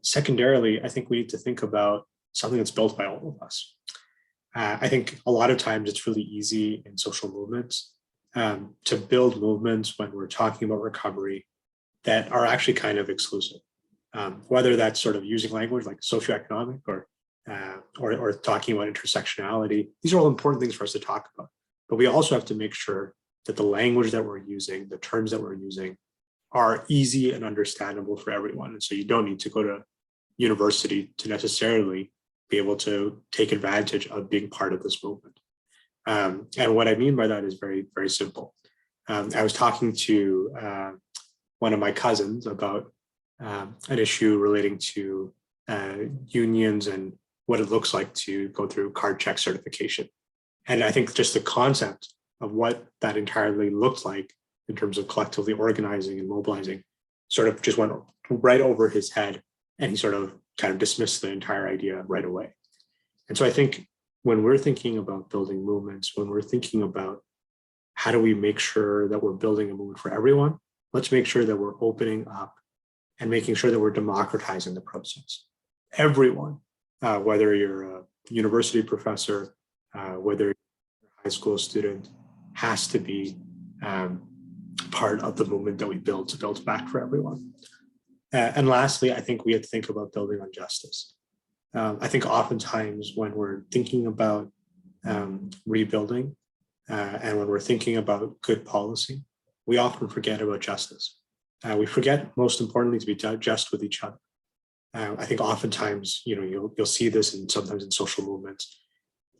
Secondarily, I think we need to think about something that's built by all of us. I think a lot of times it's really easy in social movements to build movements when we're talking about recovery that are actually kind of exclusive. Whether that's sort of using language like socioeconomic or talking about intersectionality, these are all important things for us to talk about. But we also have to make sure that the language that we're using, the terms that we're using, are easy and understandable for everyone. And so you don't need to go to university to necessarily be able to take advantage of being part of this movement. And what I mean by that is very, very simple. I was talking to one of my cousins about an issue relating to unions and what it looks like to go through card check certification. And I think just the concept of what that entirely looked like in terms of collectively organizing and mobilizing sort of just went right over his head, and he sort of kind of dismissed the entire idea right away. And so I think when we're thinking about building movements, when we're thinking about how do we make sure that we're building a movement for everyone, let's make sure that we're opening up and making sure that we're democratizing the process. Everyone, whether you're a university professor, whether you're a high school student, has to be part of the movement that we build to build back for everyone. And lastly, I think we have to think about building on justice. I think oftentimes when we're thinking about rebuilding and when we're thinking about good policy, we often forget about justice. We forget, most importantly, to be just with each other. I think oftentimes, you'll see this sometimes in social movements,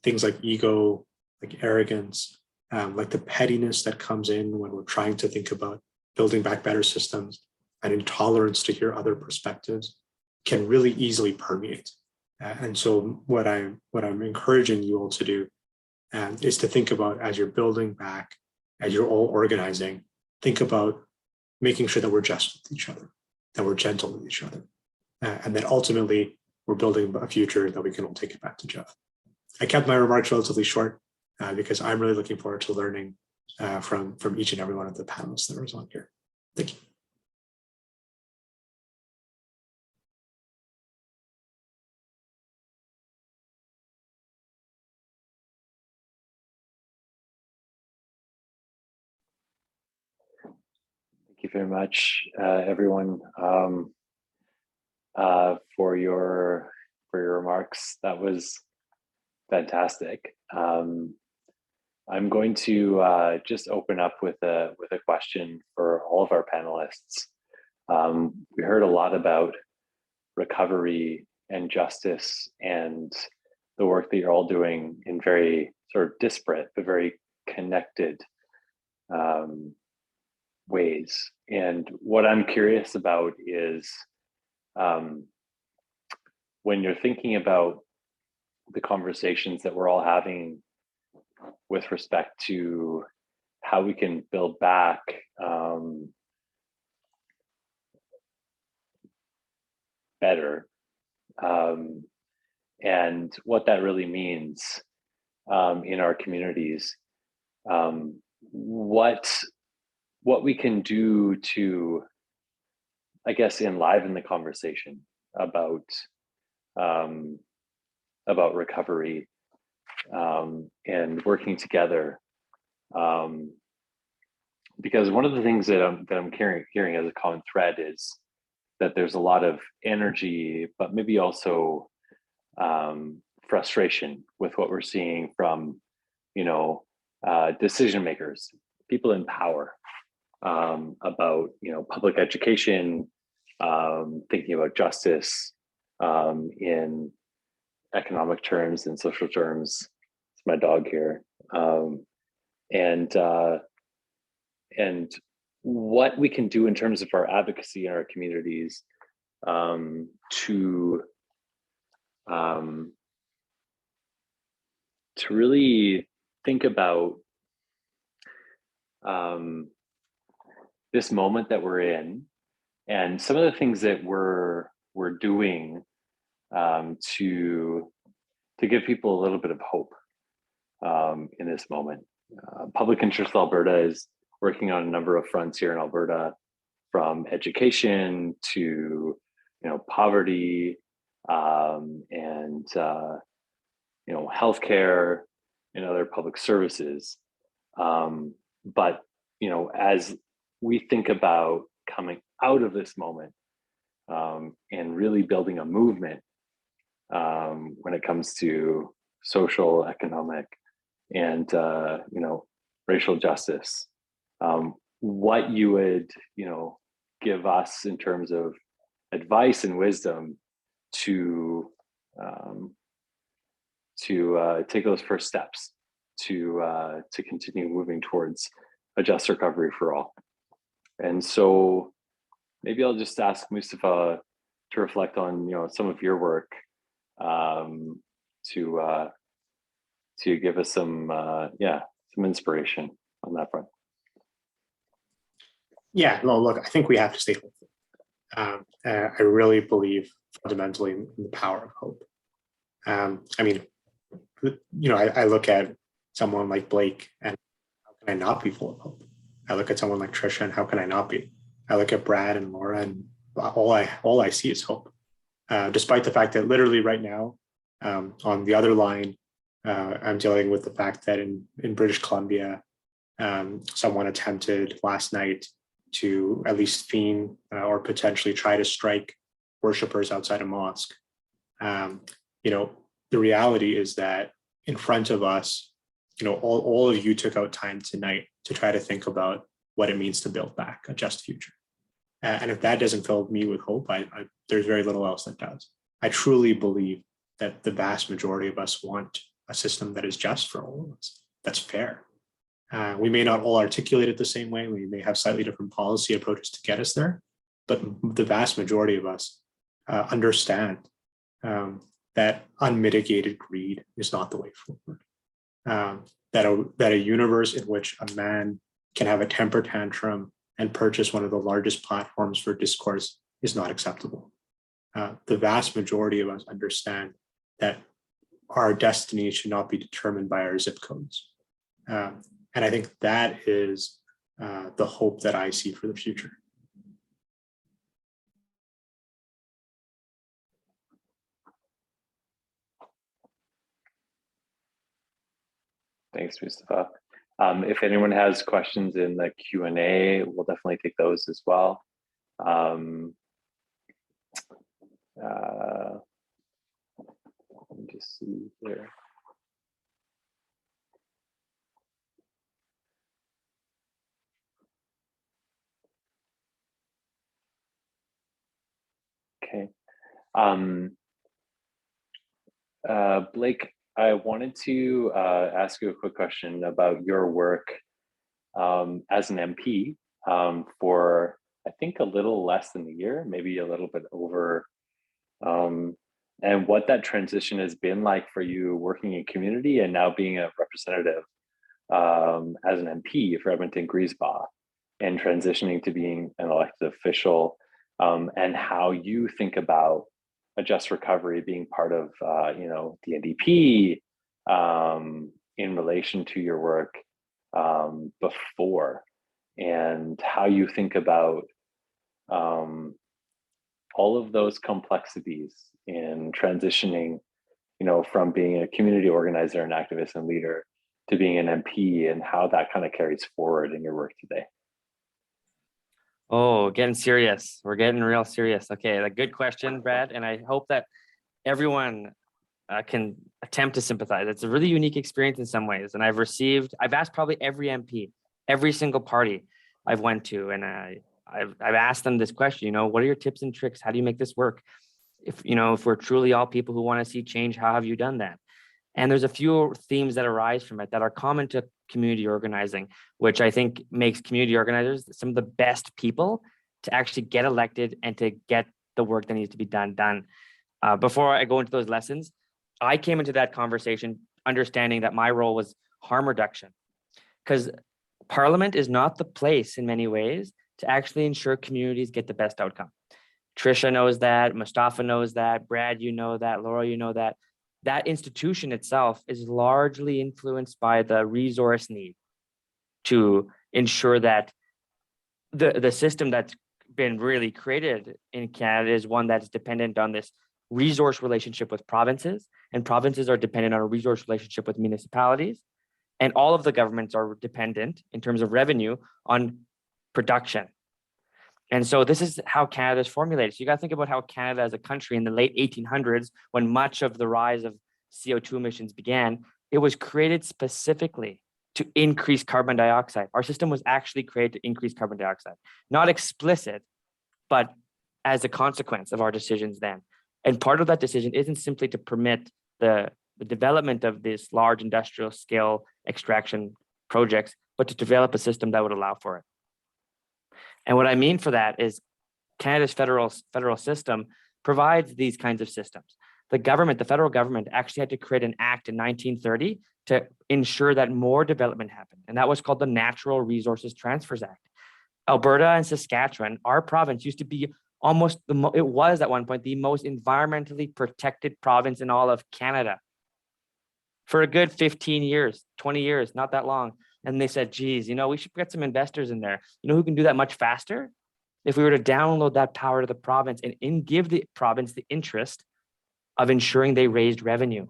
things like ego, like arrogance, like the pettiness that comes in when we're trying to think about building back better systems. an intolerance to hear other perspectives can really easily permeate. And so what I'm encouraging you all to do is to think about, as you're building back, as you're all organizing, think about making sure that we're just with each other, that we're gentle with each other, and that ultimately we're building a future that we can all take advantage of. I kept my remarks relatively short because I'm really looking forward to learning from each and every one of the panelists that was on here. Thank you. Thank you very much, everyone, for your remarks. That was fantastic. I'm going to just open up with a question for all of our panelists. We heard a lot about recovery and justice and the work that you're all doing in very sort of disparate but very connected ways. And what I'm curious about is when you're thinking about the conversations that we're all having with respect to how we can build back better, and what that really means in our communities, what we can do to, I guess, enliven the conversation about recovery and working together. Because one of the things that I'm hearing as a common thread is that there's a lot of energy, but maybe also frustration with what we're seeing from, decision makers, people in power, about public education, thinking about justice in economic terms and social terms. It's my dog here, and what we can do in terms of our advocacy in our communities to really think about this moment that we're in, and some of the things that we're doing to give people a little bit of hope in this moment. Public Interest Alberta is working on a number of fronts here in Alberta, from education to poverty and healthcare and other public services. But as we think about coming out of this moment and really building a movement when it comes to social, economic, and racial justice, what you would give us in terms of advice and wisdom to take those first steps to continue moving towards a just recovery for all. And so maybe I'll just ask Mustafa to reflect on some of your work, to give us some inspiration on that front. Yeah, no, look, I think we have to stay hopeful. I really believe fundamentally in the power of hope. I look at someone like Blake, and how can I not be full of hope? I look at someone like Trisha, and how can I not be? I look at Brad and Laura, and all I see is hope. Despite the fact that literally right now, on the other line, I'm dealing with the fact that in British Columbia, someone attempted last night to at least fiend or potentially try to strike worshipers outside a mosque. The reality is that in front of us, all of you took out time tonight to try to think about what it means to build back a just future. And if that doesn't fill me with hope, there's very little else that does. I truly believe that the vast majority of us want a system that is just for all of us, that's fair. We may not all articulate it the same way. We may have slightly different policy approaches to get us there, but the vast majority of us understand that unmitigated greed is not the way forward. That a universe in which a man can have a temper tantrum and purchase one of the largest platforms for discourse is not acceptable. The vast majority of us understand that our destiny should not be determined by our zip codes. And I think that is the hope that I see for the future. Thanks, Mustafa. If anyone has questions in the Q&A, we'll definitely take those as well. Let me just see here. Okay. Blake, I wanted to ask you a quick question about your work as an MP for, I think, a little less than a year, maybe a little bit over, and what that transition has been like for you working in community and now being a representative as an MP for Edmonton Griesbach and transitioning to being an elected official, and how you think about a just recovery being part of the NDP in relation to your work before, and how you think about all of those complexities in transitioning, from being a community organizer and activist and leader to being an MP, and how that kind of carries forward in your work today. Oh, getting serious. We're getting real serious. Okay, a good question, Brad. And I hope that everyone can attempt to sympathize. It's a really unique experience in some ways. And I've asked probably every MP, every single party I've went to, and I've asked them this question, what are your tips and tricks? How do you make this work? If we're truly all people who want to see change, how have you done that? And there's a few themes that arise from it that are common to community organizing, which I think makes community organizers some of the best people to actually get elected and to get the work that needs to be done. Before I go into those lessons, I came into that conversation understanding that my role was harm reduction, because Parliament is not the place in many ways to actually ensure communities get the best outcome. Trisha knows that, Mustafa knows that, Brad, that, Laura, that. That institution itself is largely influenced by the resource need to ensure that the system that's been really created in Canada is one that's dependent on this resource relationship with provinces, and provinces are dependent on a resource relationship with municipalities, and all of the governments are dependent in terms of revenue on production. And so this is how Canada is formulated. So you got to think about how Canada as a country in the late 1800s, when much of the rise of CO2 emissions began, it was created specifically to increase carbon dioxide. Our system was actually created to increase carbon dioxide, not explicit, but as a consequence of our decisions then. And part of that decision isn't simply to permit the development of this large industrial scale extraction projects, but to develop a system that would allow for it. And what I mean for that is Canada's federal system provides these kinds of systems. The federal government actually had to create an act in 1930 to ensure that more development happened. And that was called the Natural Resources Transfers Act. Alberta and Saskatchewan, our province, used to be it was at one point the most environmentally protected province in all of Canada for a good 15 years, 20 years, not that long. And they said, geez, we should get some investors in there. Who can do that much faster? If we were to download that power to the province and give the province the interest of ensuring they raised revenue.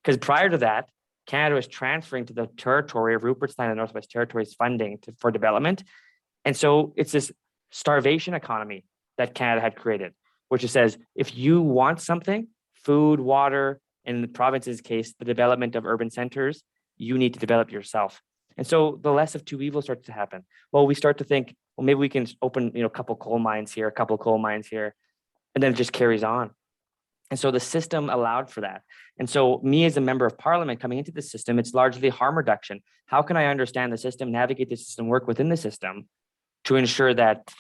Because prior to that, Canada was transferring to the territory of Rupert Stein and Northwest Territories funding for development. And so it's this starvation economy that Canada had created, which says, if you want something, food, water, in the province's case, the development of urban centers, you need to develop yourself. And so the less of two evils starts to happen. Well, we start to think, well, maybe we can open, a couple coal mines here, a couple coal mines here, and then it just carries on. And so the system allowed for that. And so me as a member of parliament coming into the system, it's largely harm reduction. How can I understand the system, navigate the system, work within the system to ensure that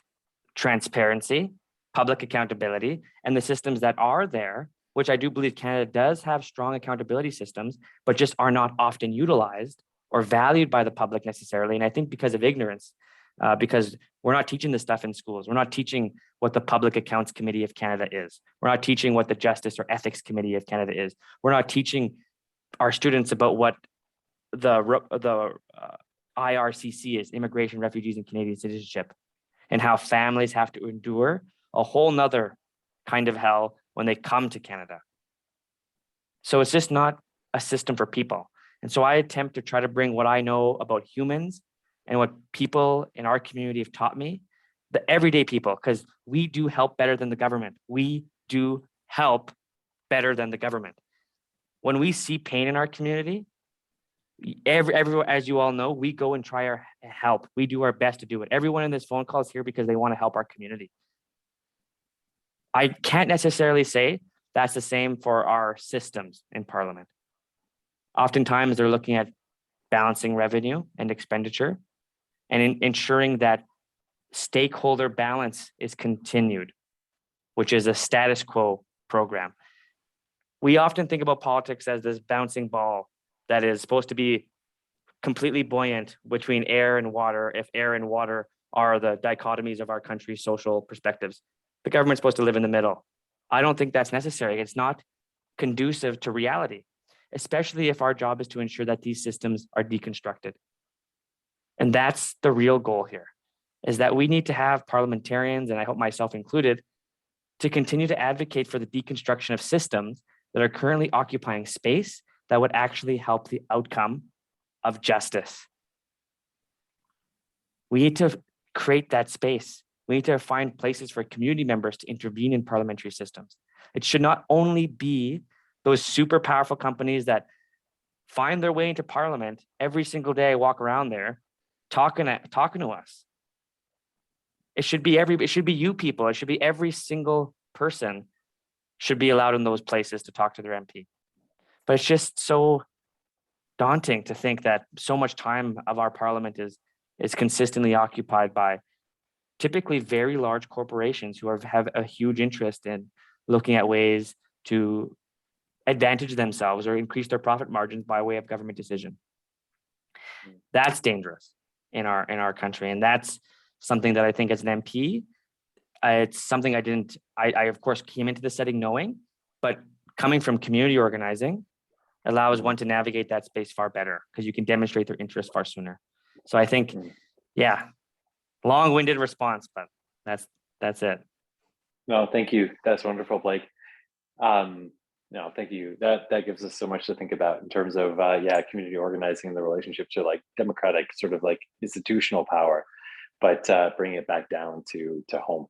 transparency, public accountability, and the systems that are there, which I do believe Canada does have strong accountability systems, but just are not often utilized or valued by the public necessarily. And I think because of ignorance, because we're not teaching this stuff in schools. We're not teaching what the Public Accounts Committee of Canada is. We're not teaching what the Justice or Ethics Committee of Canada is. We're not teaching our students about what the IRCC is, Immigration, Refugees, and Canadian Citizenship, and how families have to endure a whole nother kind of hell when they come to Canada. So it's just not a system for people. And so I attempt to try to bring what I know about humans and what people in our community have taught me, the everyday people, because we do help better than the government. We do help better than the government. When we see pain in our community, everyone, as you all know, we go and try our help. We do our best to do it. Everyone in this phone call is here because they want to help our community. I can't necessarily say that's the same for our systems in Parliament. Oftentimes, they're looking at balancing revenue and expenditure and ensuring that stakeholder balance is continued, which is a status quo program. We often think about politics as this bouncing ball that is supposed to be completely buoyant between air and water, if air and water are the dichotomies of our country's social perspectives. The government's supposed to live in the middle. I don't think that's necessary. It's not conducive to reality, especially if our job is to ensure that these systems are deconstructed. And that's the real goal here, is that we need to have parliamentarians, and I hope myself included, to continue to advocate for the deconstruction of systems that are currently occupying space that would actually help the outcome of justice. We need to create that space. We need to find places for community members to intervene in parliamentary systems. It should not only be those super powerful companies that find their way into parliament every single day, walk around there, talking to us. It should be you people. It should be every single person should be allowed in those places to talk to their MP. But it's just so daunting to think that so much time of our parliament is consistently occupied by typically very large corporations who have a huge interest in looking at ways to advantage themselves or increase their profit margins by way of government decision. That's dangerous in our country. And that's something that I think as an MP, it's something I of course came into the setting knowing, but coming from community organizing allows one to navigate that space far better because you can demonstrate their interest far sooner. So I think, yeah, long-winded response, but that's it. No, thank you. That's wonderful, Blake. No, thank you. That gives us so much to think about in terms of community organizing and the relationship to like democratic sort of like institutional power, but bringing it back down to home.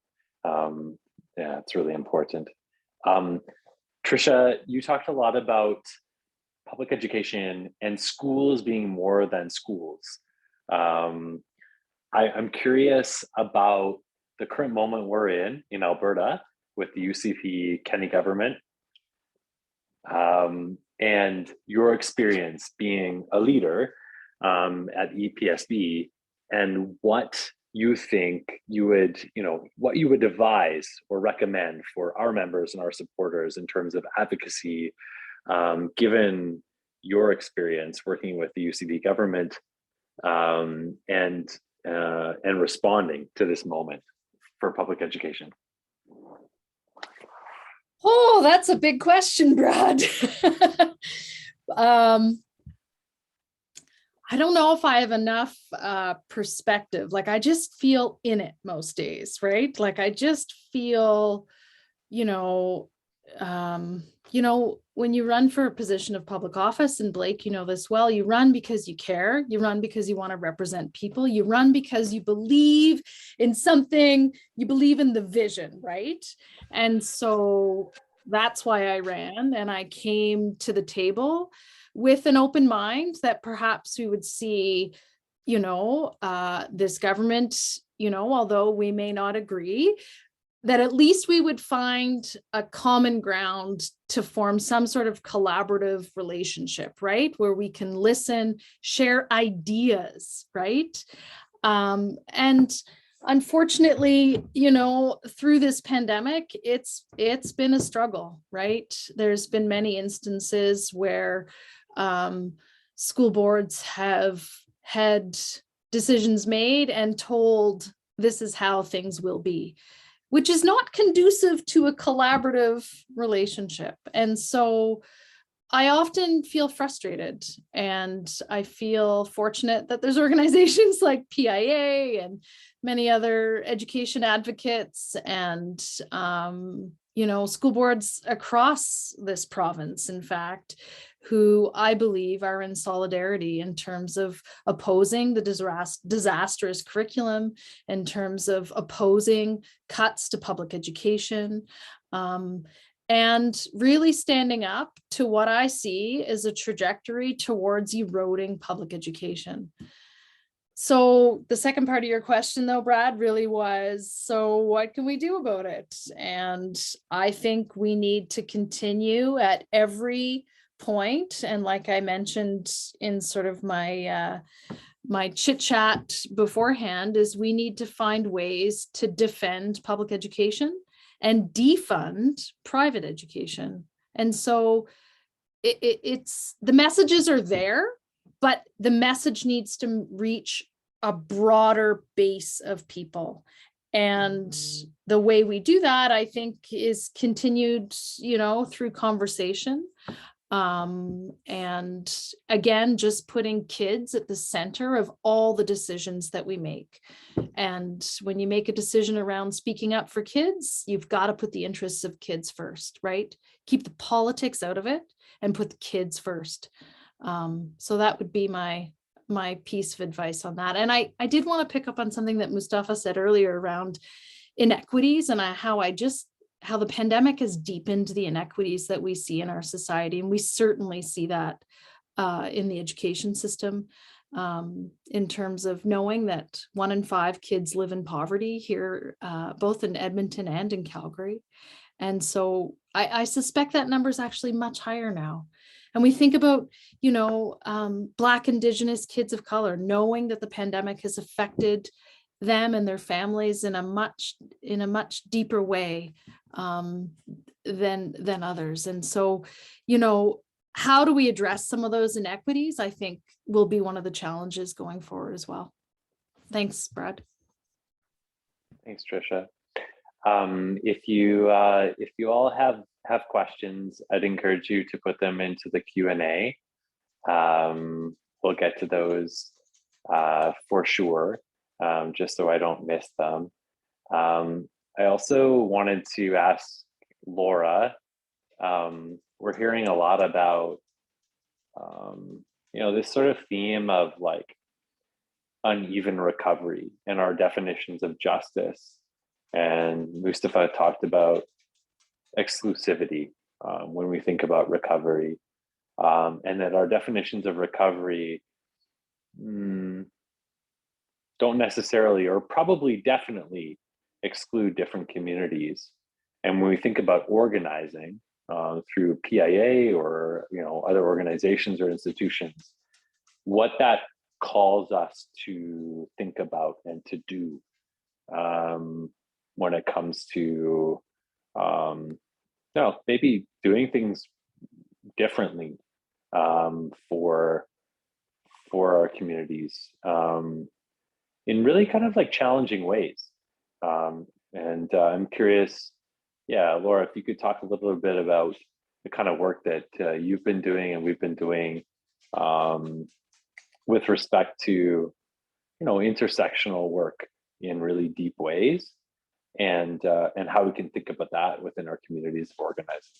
It's really important. Tricia, you talked a lot about public education and schools being more than schools. I'm curious about the current moment we're in Alberta with the UCP Kenney government, and your experience being a leader at EPSB, and what you think what you would advise or recommend for our members and our supporters in terms of advocacy, given your experience working with the UCP government and responding to this moment for public education. Oh, that's a big question, Brad. I don't know if I have enough perspective. Like I just feel in it most days, right? Like I just feel, when you run for a position of public office, and Blake, you know this well, you run because you care, you run because you want to represent people, you run because you believe in something, you believe in the vision, right? And so that's why I ran, and I came to the table with an open mind that perhaps we would see, this government, although we may not agree, that at least we would find a common ground to form some sort of collaborative relationship, right? Where we can listen, share ideas, right? And Unfortunately, through this pandemic, it's been a struggle, right? There's been many instances where school boards have had decisions made and told this is how things will be, which is not conducive to a collaborative relationship. And so I often feel frustrated, and I feel fortunate that there's organizations like PIA and many other education advocates and, school boards across this province, in fact, who I believe are in solidarity in terms of opposing the disastrous curriculum, in terms of opposing cuts to public education, and really standing up to what I see as a trajectory towards eroding public education. So the second part of your question, though, Brad, really was, so what can we do about it? And I think we need to continue at every point. And like I mentioned in sort of my my chit chat beforehand, is we need to find ways to defend public education and defund private education. And so it's the messages are there, but the message needs to reach a broader base of people. And the way we do that, I think, is continued, through conversation. And again, just putting kids at the center of all the decisions that we make. And when you make a decision around speaking up for kids, you've got to put the interests of kids first, right? Keep the politics out of it and put the kids first. So that would be my piece of advice on that. And I did want to pick up on something that Mustafa said earlier around inequities and how the pandemic has deepened the inequities that we see in our society. And we certainly see that in the education system, in terms of knowing that 1 in 5 kids live in poverty here, both in Edmonton and in Calgary. And so I suspect that number is actually much higher now. And we think about, Black, Indigenous kids of color, knowing that the pandemic has affected them and their families in a much deeper way than others. And so, how do we address some of those inequities, I think, will be one of the challenges going forward as well. Thanks, Brad. Thanks, Tricia. If you all have questions, I'd encourage you to put them into the Q&A. We'll get to those for sure, just so I don't miss them. I also wanted to ask Laura, we're hearing a lot about, this sort of theme of like uneven recovery and our definitions of justice. And Mustafa talked about exclusivity when we think about recovery, and that our definitions of recovery don't necessarily, or probably definitely, exclude different communities. And when we think about organizing through PIA or other organizations or institutions, what that calls us to think about and to do when it comes to maybe doing things differently for our communities in really kind of like challenging ways. And I'm curious, Laura, if you could talk a little bit about the kind of work that you've been doing and we've been doing with respect to, intersectional work in really deep ways, and how we can think about that within our communities of organizing.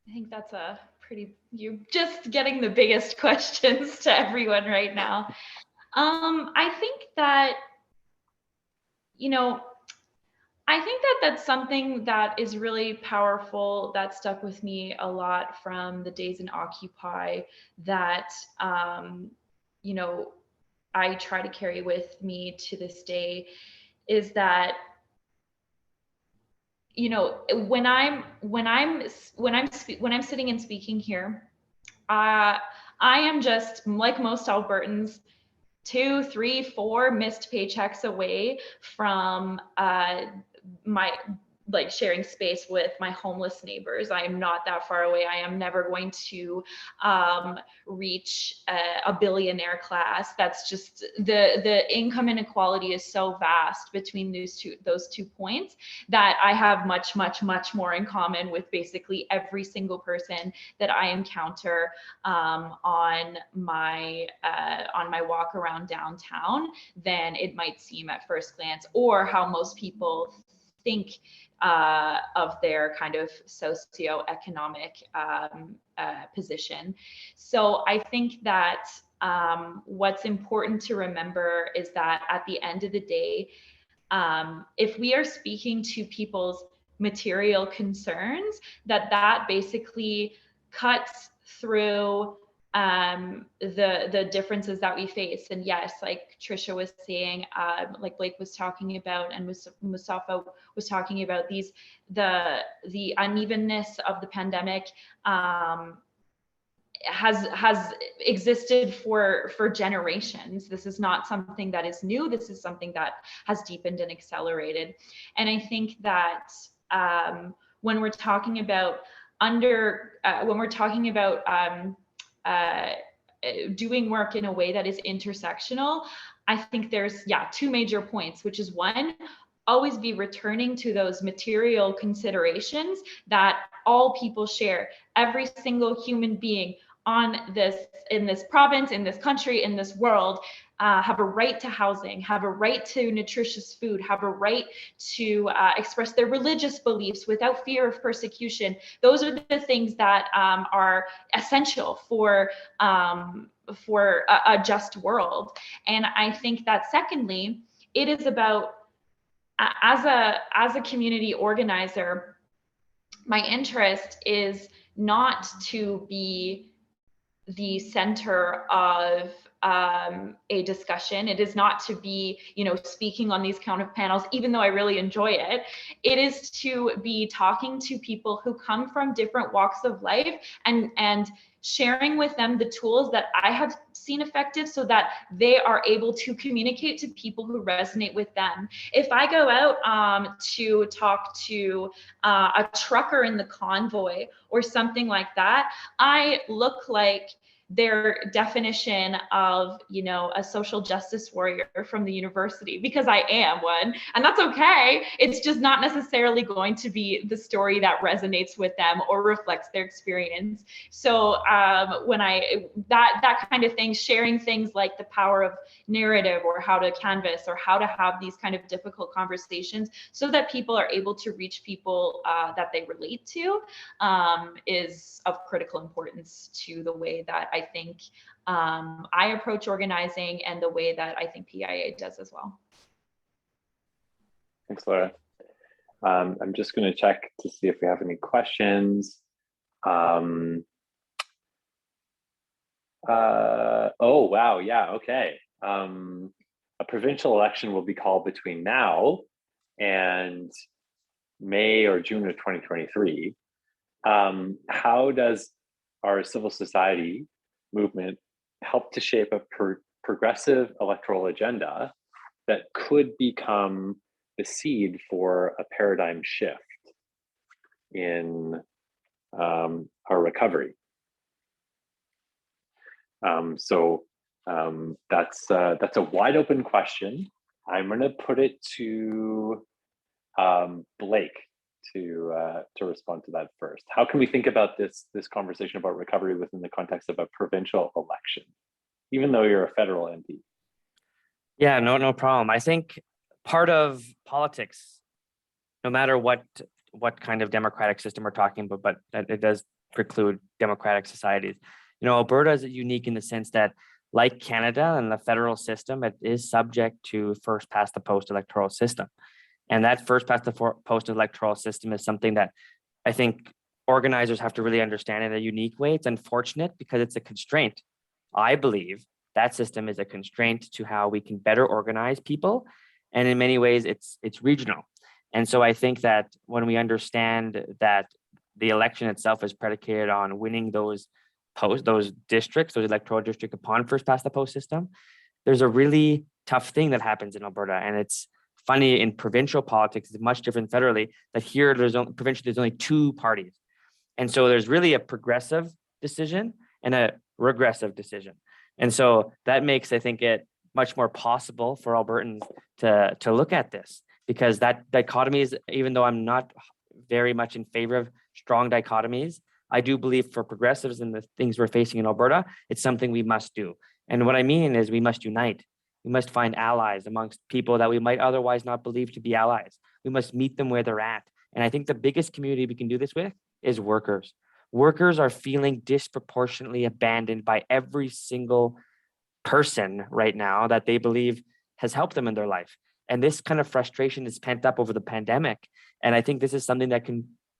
I think that's you're just getting the biggest questions to everyone right now. I think that, that's something that is really powerful, that stuck with me a lot from the days in Occupy, that, I try to carry with me to this day, is that, when I'm sitting and speaking here, I am just like most Albertans, 2, 3, 4 missed paychecks away from my sharing space with my homeless neighbors. I am not that far away. I am never going to reach a billionaire class. That's just the income inequality is so vast between those two points that I have much more in common with basically every single person that I encounter on my walk around downtown than it might seem at first glance, or how most people think of their kind of socioeconomic position. So I think that what's important to remember is that at the end of the day, if we are speaking to people's material concerns, that basically cuts through the differences that we face. And yes, like Trisha was saying, like Blake was talking about, and Mustafa was talking about, the unevenness of the pandemic has existed for generations. This is not something that is new. This is something that has deepened and accelerated. And I think that when we're talking about doing work in a way that is intersectional, I think there's two major points, which is one, always be returning to those material considerations that all people share. Every single human being in this province, in this country, in this world, have a right to housing, have a right to nutritious food, have a right to express their religious beliefs without fear of persecution. Those are the things that are essential for a just world. And I think that secondly, it is about, as a community organizer, my interest is not to be the center of a discussion. It is not to be, speaking on these kind of panels, even though I really enjoy it. It is to be talking to people who come from different walks of life and sharing with them the tools that I have seen effective so that they are able to communicate to people who resonate with them. If I go out to talk to a trucker in the convoy or something like that, I look like their definition of, a social justice warrior from the university, because I am one, and that's okay. It's just not necessarily going to be the story that resonates with them or reflects their experience. So when that kind of thing, sharing things like the power of narrative, or how to canvas, or how to have these kind of difficult conversations so that people are able to reach people that they relate to, is of critical importance to the way that I think I approach organizing, and the way that I think PIA does as well. Thanks, Laura. I'm just going to check to see if we have any questions. Oh, wow. Yeah, okay. A provincial election will be called between now and May or June of 2023. How does our civil society movement help to shape a progressive electoral agenda that could become the seed for a paradigm shift in our recovery? So that's a wide open question. I'm going to put it to Blake to respond to that first. How can we think about this conversation about recovery within the context of a provincial election, even though you're a federal MP? Yeah, no problem. I think part of politics, no matter what kind of democratic system we're talking about, but that it does preclude democratic societies. Alberta is unique in the sense that, like Canada and the federal system, it is subject to first past the post electoral system. And that first past the post electoral system is something that I think organizers have to really understand in a unique way. It's unfortunate because it's a constraint. I believe that system is a constraint to how we can better organize people. And in many ways, it's regional. And so I think that when we understand that the election itself is predicated on winning those districts, those electoral districts upon first past the post system, there's a really tough thing that happens in Alberta, and it's funny in provincial politics, it's much different federally, that here provincially there's only two parties. And so there's really a progressive decision and a regressive decision. And so that makes, I think, it much more possible for Albertans to look at this, because that dichotomy is, even though I'm not very much in favor of strong dichotomies, I do believe for progressives and the things we're facing in Alberta, it's something we must do. And what I mean is we must unite. We must find allies amongst people that we might otherwise not believe to be allies. We must meet them where they're at. And I think the biggest community we can do this with is workers. Workers are feeling disproportionately abandoned by every single person right now that they believe has helped them in their life. And this kind of frustration is pent up over the pandemic. And I think this is something that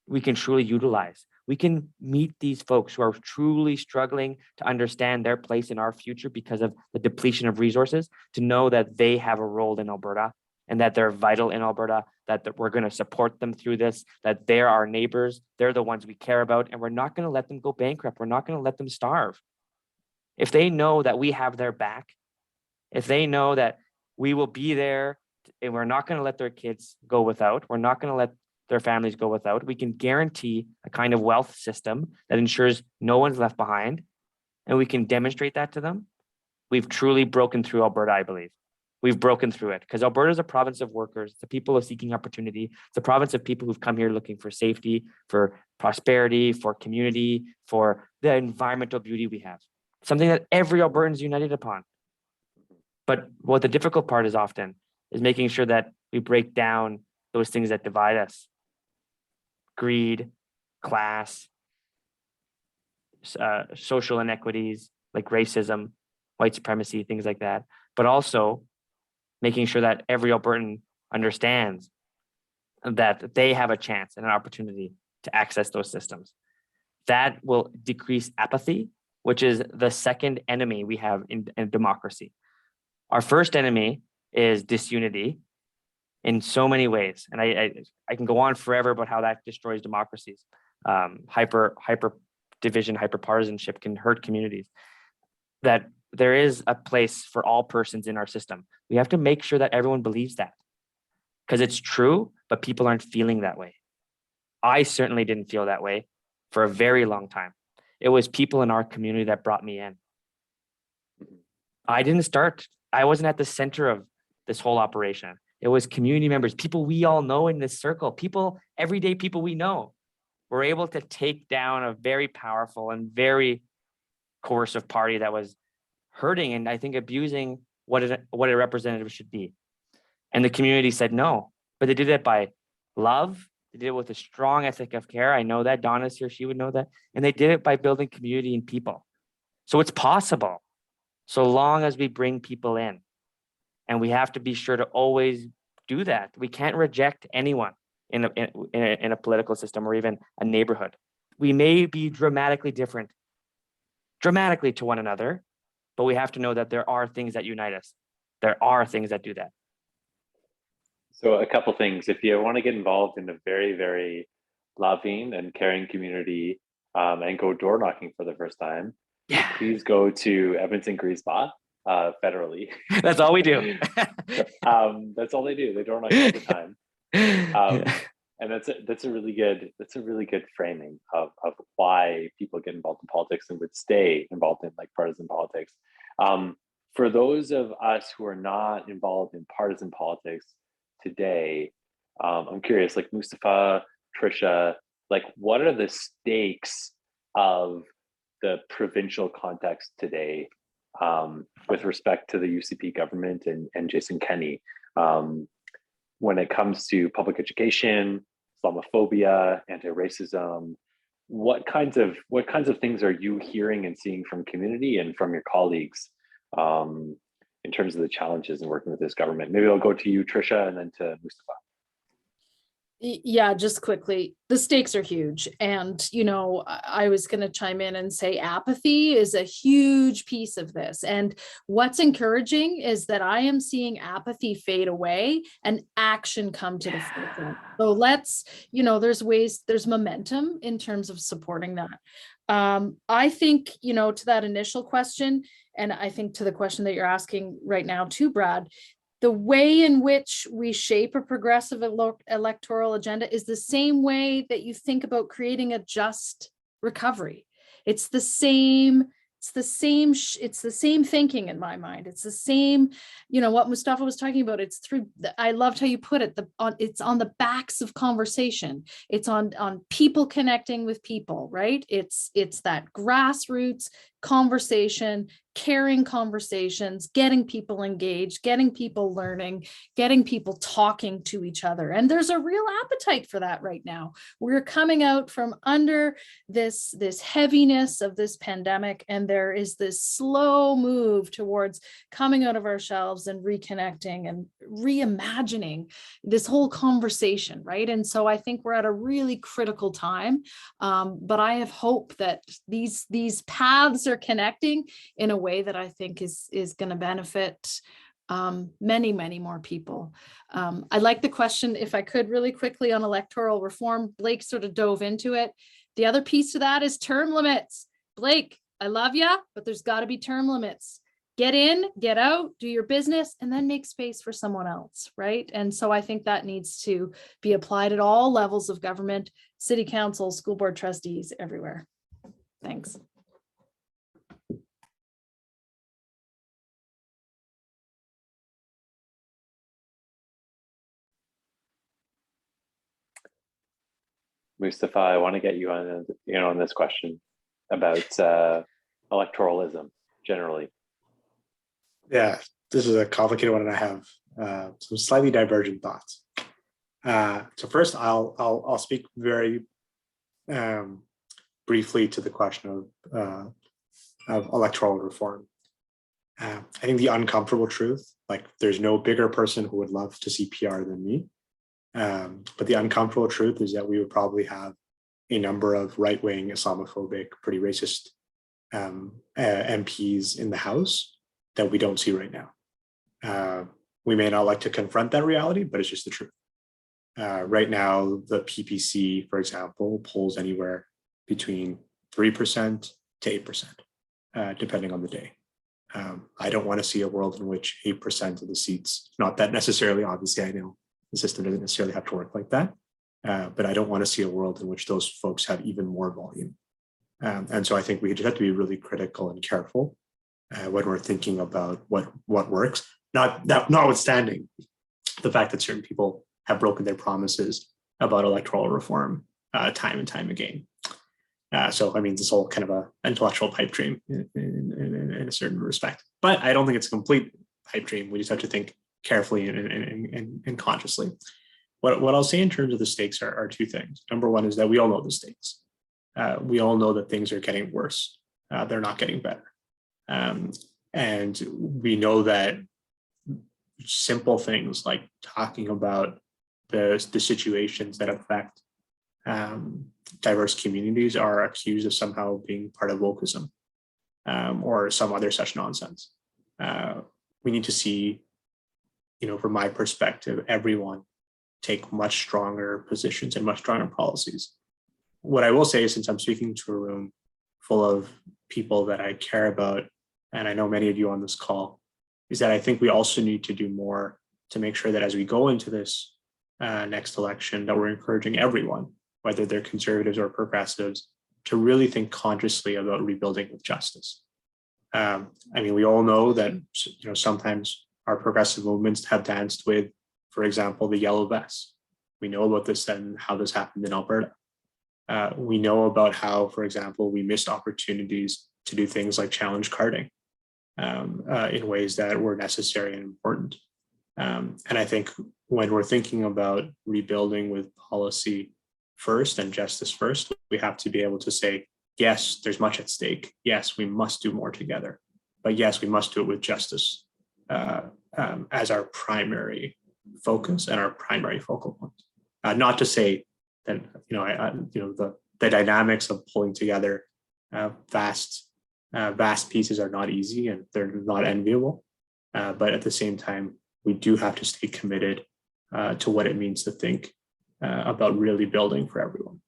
we can truly utilize. We can meet these folks who are truly struggling to understand their place in our future because of the depletion of resources, to know that they have a role in Alberta and that they're vital in Alberta, that we're going to support them through this, that they're our neighbors, they're the ones we care about, and we're not going to let them go bankrupt. We're not going to let them starve. If they know that we have their back, if they know that we will be there and we're not going to let their kids go without, we're not going to let their families go without, we can guarantee a kind of wealth system that ensures no one's left behind, and we can demonstrate that to them, we've truly broken through Alberta, I believe. We've broken through it, because Alberta is a province of workers, it's a people of seeking opportunity, it's a province of people who've come here looking for safety, for prosperity, for community, for the environmental beauty we have. Something that every Albertan is united upon. But what the difficult part is often is making sure that we break down those things that divide us. Greed, class, social inequities like racism, white supremacy, things like that. But also making sure that every Albertan understands that they have a chance and an opportunity to access those systems. That will decrease apathy, which is the second enemy we have in democracy. Our first enemy is disunity in so many ways. And I can go on forever about how that destroys democracies. Hyper division, hyper partisanship can hurt communities. That there is a place for all persons in our system. We have to make sure that everyone believes that, because it's true, but people aren't feeling that way. I certainly didn't feel that way for a very long time. It was people in our community that brought me in. I wasn't at the center of this whole operation. It was community members, people we all know in this circle, people, everyday people we know, were able to take down a very powerful and very coercive party that was hurting and I think abusing what a representative should be. And the community said no, but they did it by love. They did it with a strong ethic of care. I know that. Donna's here, she would know that. And they did it by building community and people. So it's possible, so long as we bring people in. And we have to be sure to always do that. We can't reject anyone in a political system or even a neighborhood. We may be dramatically different, dramatically to one another, but we have to know that there are things that unite us. There are things that do that. So a couple things. If you want to get involved in a very, very loving and caring community and go door knocking for the first time, please go to Edmonton Griesbach federally. That's all we do. That's all they do. They door knock all the time. And that's a really good framing of why people get involved in politics and would stay involved in like partisan politics. For those of us who are not involved in partisan politics today, I'm curious, like Mustafa, Trisha, like what are the stakes of the provincial context today with respect to the UCP government and Jason Kenney when it comes to public education, Islamophobia, anti-racism? What kinds of things are you hearing and seeing from community and from your colleagues in terms of the challenges in working with this government? Maybe I'll go to you, Trisha, and then to Mustafa. Yeah, just quickly, the stakes are huge. And, I was going to chime in and say apathy is a huge piece of this. And what's encouraging is that I am seeing apathy fade away and action come to the forefront. So there's momentum in terms of supporting that. I think, to that initial question, and I think to the question that you're asking right now too, Brad, the way in which we shape a progressive electoral agenda is the same way that you think about creating a just recovery. It's the same thinking in my mind. It's the same, what Mustafa was talking about. It's through, I loved how you put it, it's on the backs of conversation. It's on people connecting with people, right? It's that grassroots conversation, caring conversations, getting people engaged, getting people learning, getting people talking to each other. And there's a real appetite for that right now. We're coming out from under this heaviness of this pandemic, and there is this slow move towards coming out of our shelves and reconnecting and reimagining this whole conversation, right? And so I think we're at a really critical time, but I have hope that these paths are connecting in a way that I think is going to benefit many more people. I like the question, if I could really quickly, on electoral reform. Blake sort of dove into it. The other piece to that is term limits. Blake, I love you, but there's got to be term limits. Get in, get out, do your business, and then make space for someone else, right? And so I think that needs to be applied at all levels of government, city council, school board trustees, everywhere. Thanks. Mustafa, I want to get you on, on this question about electoralism generally. Yeah, this is a complicated one, and I have some slightly divergent thoughts. So first, I'll speak very briefly to the question of electoral reform. I think the uncomfortable truth, like there's no bigger person who would love to see PR than me. But the uncomfortable truth is that we would probably have a number of right-wing, Islamophobic, pretty racist MPs in the House that we don't see right now. We may not like to confront that reality, but it's just the truth. Right now, the PPC, for example, polls anywhere between 3% to 8%, depending on the day. I don't want to see a world in which 8% of the seats, not that necessarily, obviously, I know the system doesn't necessarily have to work like that, but I don't want to see a world in which those folks have even more volume. And so I think we just have to be really critical and careful when we're thinking about what works, notwithstanding the fact that certain people have broken their promises about electoral reform time and time again. So, I mean, this whole kind of a intellectual pipe dream in a certain respect, but I don't think it's a complete pipe dream. We just have to think carefully and consciously. What I'll say in terms of the stakes are two things. Number one is that we all know the stakes. We all know that things are getting worse. They're not getting better. And we know that simple things like talking about the situations that affect diverse communities are accused of somehow being part of wokeism or some other such nonsense. We need to see, from my perspective, everyone take much stronger positions and much stronger policies. What I will say is, since I'm speaking to a room full of people that I care about, and I know many of you on this call, is that I think we also need to do more to make sure that as we go into this next election, that we're encouraging everyone, whether they're conservatives or progressives, to really think consciously about rebuilding with justice. I mean, we all know that sometimes our progressive movements have danced with, for example, the yellow vests. We know about this and how this happened in Alberta. We know about how, for example, we missed opportunities to do things like challenge carding in ways that were necessary and important. And I think when we're thinking about rebuilding with policy first and justice first, we have to be able to say, yes, there's much at stake. Yes, we must do more together. But yes, we must do it with justice as our primary focus and our primary focal point. Not to say that the dynamics of pulling together vast pieces are not easy and they're not enviable. But at the same time, we do have to stay committed to what it means to think about really building for everyone.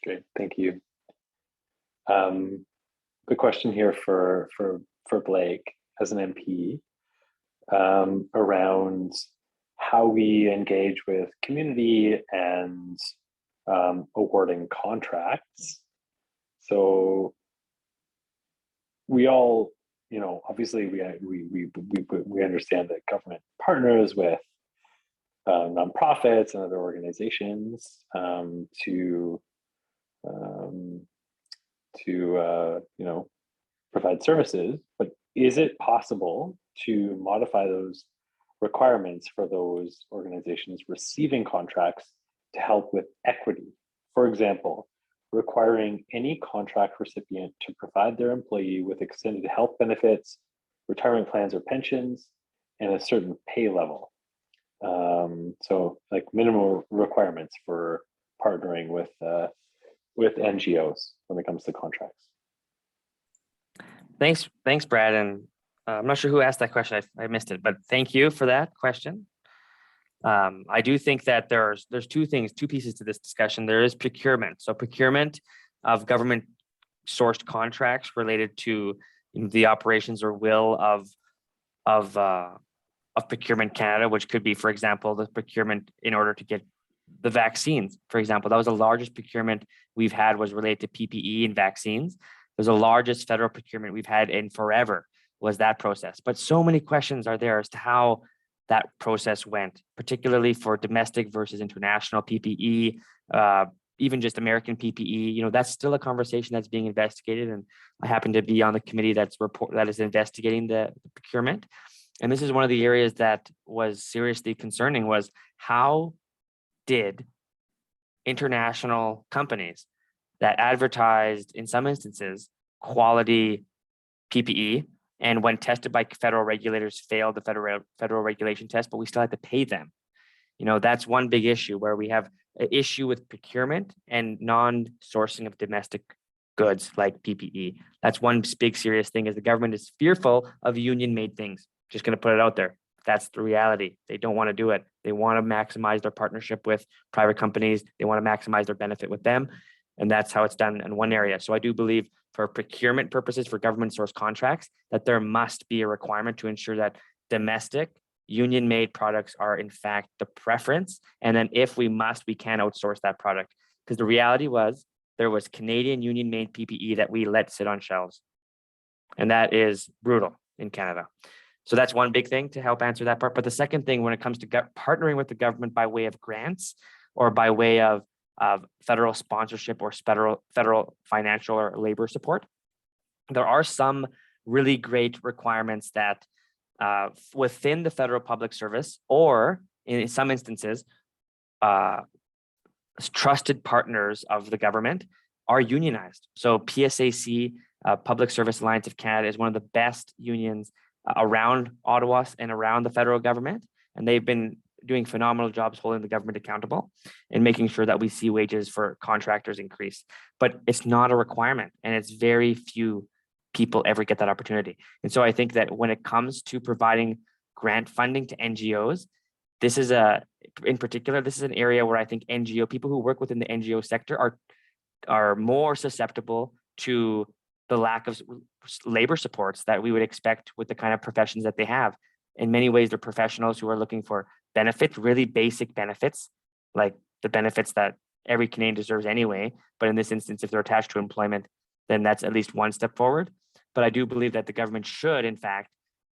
Great, thank you. The question here for Blake as an MP around how we engage with community and awarding contracts. So we all, obviously we understand that government partners with nonprofits and other organizations to provide services, but is it possible to modify those requirements for those organizations receiving contracts to help with equity? For example, requiring any contract recipient to provide their employee with extended health benefits, retirement plans or pensions, and a certain pay level. So like minimal requirements for partnering with NGOs when it comes to contracts. Thanks, Brad. And I'm not sure who asked that question. I missed it, but thank you for that question. I do think that there's two pieces to this discussion. There is procurement. So procurement of government sourced contracts related to the operations or will of Procurement Canada, which could be, for example, the procurement in order to get the vaccines. For example, that was the largest procurement we've had was related to PPE and vaccines. It was the largest federal procurement we've had in forever was that process. But so many questions are there as to how that process went, particularly for domestic versus international PPE, even just American PPE. That's still a conversation that's being investigated. And I happen to be on the committee that is investigating the procurement. And this is one of the areas that was seriously concerning was how did international companies that advertised, in some instances, quality PPE, and when tested by federal regulators, failed the federal regulation test, but we still had to pay them. That's one big issue where we have an issue with procurement and non-sourcing of domestic goods like PPE. That's one big serious thing is the government is fearful of union-made things. Just going to put it out there. That's the reality. They don't want to do it. They want to maximize their partnership with private companies. They want to maximize their benefit with them. And that's how it's done in one area. So I do believe for procurement purposes for government source contracts, that there must be a requirement to ensure that domestic union-made products are in fact the preference. And then if we must, we can outsource that product. Because the reality was there was Canadian union-made PPE that we let sit on shelves. And that is brutal in Canada. So that's one big thing to help answer that part. But the second thing, when it comes to partnering with the government by way of grants or by way of federal sponsorship or federal financial or labor support, there are some really great requirements that within the federal public service or in some instances, trusted partners of the government are unionized. So PSAC, Public Service Alliance of Canada, is one of the best unions around Ottawa and around the federal government. And they've been doing phenomenal jobs holding the government accountable and making sure that we see wages for contractors increase. But it's not a requirement, and it's very few people ever get that opportunity. And so I think that when it comes to providing grant funding to NGOs, in particular, this is an area where I think people who work within the NGO sector are more susceptible to the lack of labor supports that we would expect with the kind of professions that they have. In many ways, they're professionals who are looking for benefits, really basic benefits, like the benefits that every Canadian deserves anyway. But in this instance, if they're attached to employment, then that's at least one step forward. But I do believe that the government should, in fact,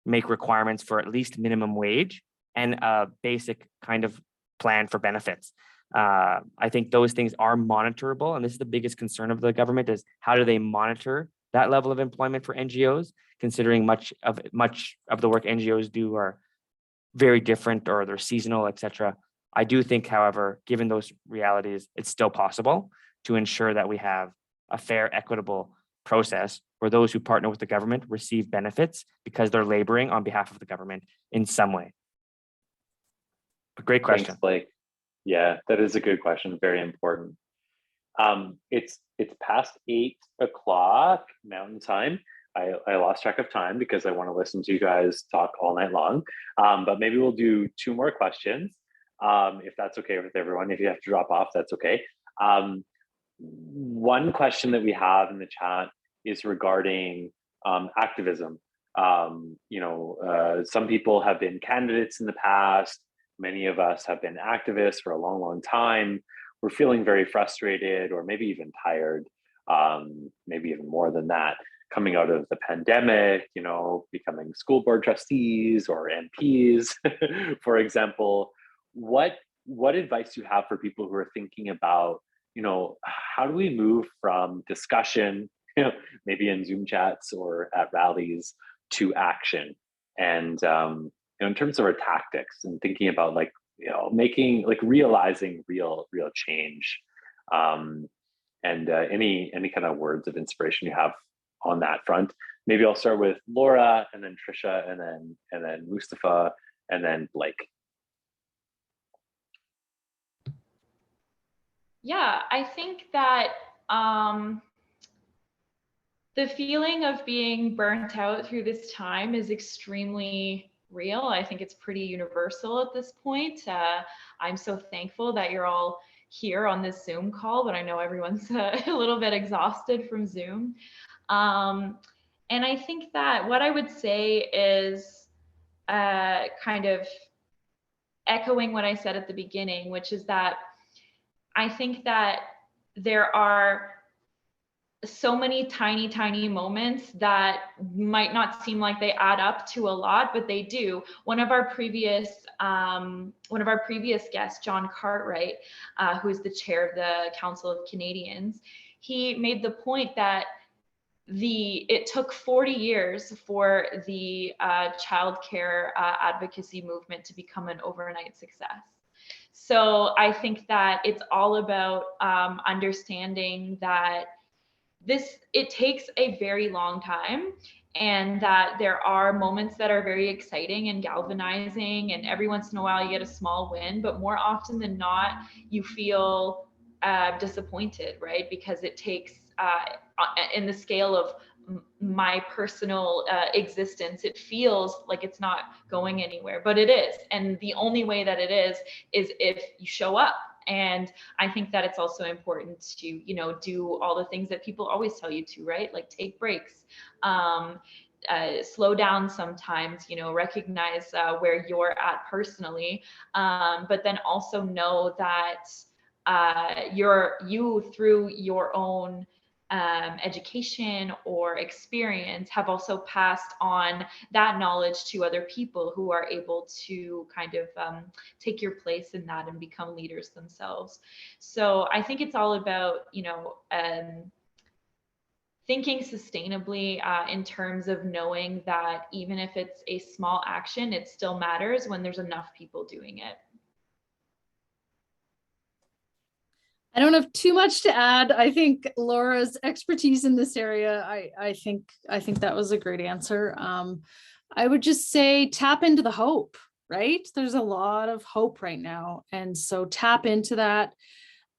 make requirements for at least minimum wage and a basic kind of plan for benefits. I think those things are monitorable. And this is the biggest concern of the government is how do they monitor that level of employment for NGOs, considering much of the work NGOs do are very different or they're seasonal, etc. I do think, however, given those realities, it's still possible to ensure that we have a fair, equitable process where those who partner with the government receive benefits because they're laboring on behalf of the government in some way. A great question. Thanks, Blake. Yeah, that is a good question. Very important. It's past 8 o'clock Mountain Time. I lost track of time because I want to listen to you guys talk all night long. But maybe we'll do 2 more questions, if that's okay with everyone. If you have to drop off, that's okay. one question that we have in the chat is regarding activism. Some people have been candidates in the past. Many of us have been activists for a long, long time. We're feeling very frustrated, or maybe even tired, maybe even more than that, coming out of the pandemic, becoming school board trustees or MPs, for example. What advice do you have for people who are thinking about, how do we move from discussion, maybe in Zoom chats or at rallies, to action? And in terms of our tactics and thinking about realizing real change, and any kind of words of inspiration you have on that front. Maybe I'll start with Laura, and then Trisha, and then Mustafa, and then Blake. Yeah, I think that the feeling of being burnt out through this time is extremely real. I think it's pretty universal at this point. I'm so thankful that you're all here on this Zoom call, but I know everyone's a little bit exhausted from Zoom. And I think that what I would say is kind of echoing what I said at the beginning, which is that I think that there are so many tiny moments that might not seem like they add up to a lot, but they do. One of our previous guests, John Cartwright, who is the chair of the Council of Canadians, he made the point that it took 40 years for the childcare advocacy movement to become an overnight success. So I think that it's all about understanding that it takes a very long time, and that there are moments that are very exciting and galvanizing, and every once in a while you get a small win, but more often than not you feel disappointed, right? Because it takes in the scale of my personal existence, it feels like it's not going anywhere, but it is. And the only way that it is if you show up. And I think that it's also important to, do all the things that people always tell you to, right? Like take breaks, slow down sometimes, recognize where you're at personally, but then also know that you through your own education or experience have also passed on that knowledge to other people who are able to kind of take your place in that and become leaders themselves. So I think it's all about, thinking sustainably in terms of knowing that even if it's a small action, it still matters when there's enough people doing it. I don't have too much to add. I think Laura's expertise in this area, I think that was a great answer. I would just say tap into the hope, right? There's a lot of hope right now. And so tap into that.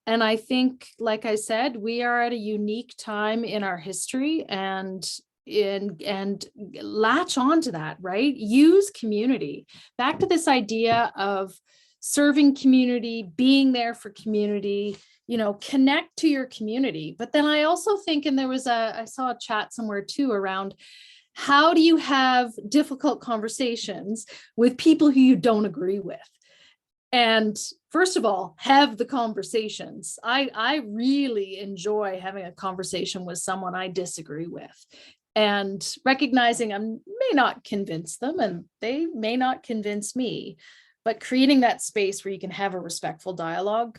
And I think, like I said, we are at a unique time in our history, and latch onto that, right? Use community. Back to this idea of serving community, being there for community, connect to your community. But then I also think, and I saw a chat somewhere too around, how do you have difficult conversations with people who you don't agree with? And first of all, have the conversations. I really enjoy having a conversation with someone I disagree with, and recognizing I may not convince them and they may not convince me, but creating that space where you can have a respectful dialogue.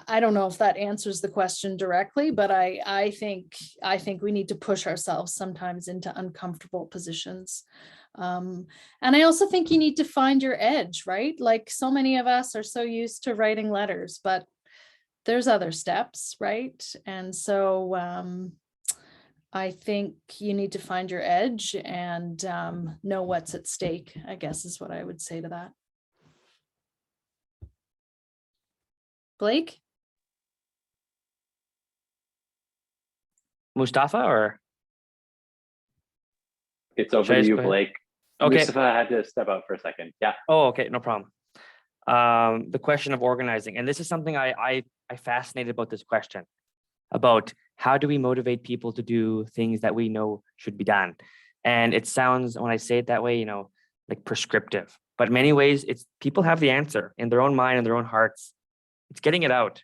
I don't know if that answers the question directly, but I think we need to push ourselves sometimes into uncomfortable positions. And I also think you need to find your edge, right? Like so many of us are so used to writing letters, but there's other steps, right? And so I think you need to find your edge and know what's at stake, I guess is what I would say to that. Blake? Mustafa, or? It's over to you, Blake. Okay. Mustafa had to step out for a second. Yeah. Oh, okay, no problem. The question of organizing, and this is something I I fascinated about this question about how do we motivate people to do things that we know should be done. And it sounds, when I say it that way, you know, like prescriptive, but in many ways it's people have the answer in their own mind and their own hearts. It's getting it out.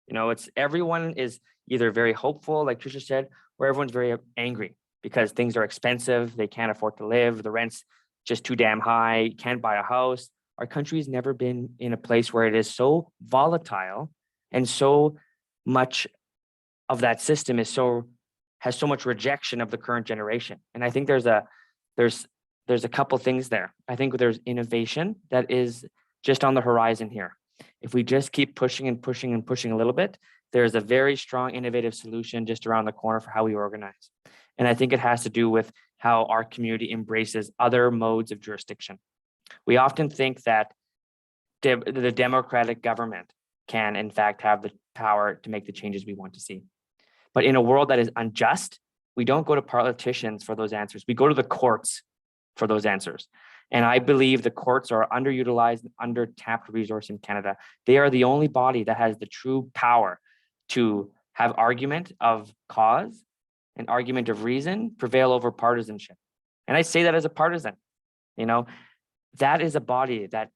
You know, it's everyone is either very hopeful, like Trisha said, or everyone's very angry because things are expensive. They can't afford to live. The rent's just too damn high. Can't buy a house. Our country's never been in a place where it is so volatile and so much of that system has so much rejection of the current generation. And I think there's a couple things there. I think there's innovation that is just on the horizon here. If we just keep pushing and pushing and pushing a little bit, there's a very strong innovative solution just around the corner for how we organize. And I think it has to do with how our community embraces other modes of jurisdiction. We often think that the democratic government can, in fact, have the power to make the changes we want to see. But in a world that is unjust, we don't go to politicians for those answers. We go to the courts for those answers. And I believe the courts are underutilized, under-tapped resource in Canada. They are the only body that has the true power to have argument of cause and argument of reason prevail over partisanship. And I say that as a partisan, you know, that is a body that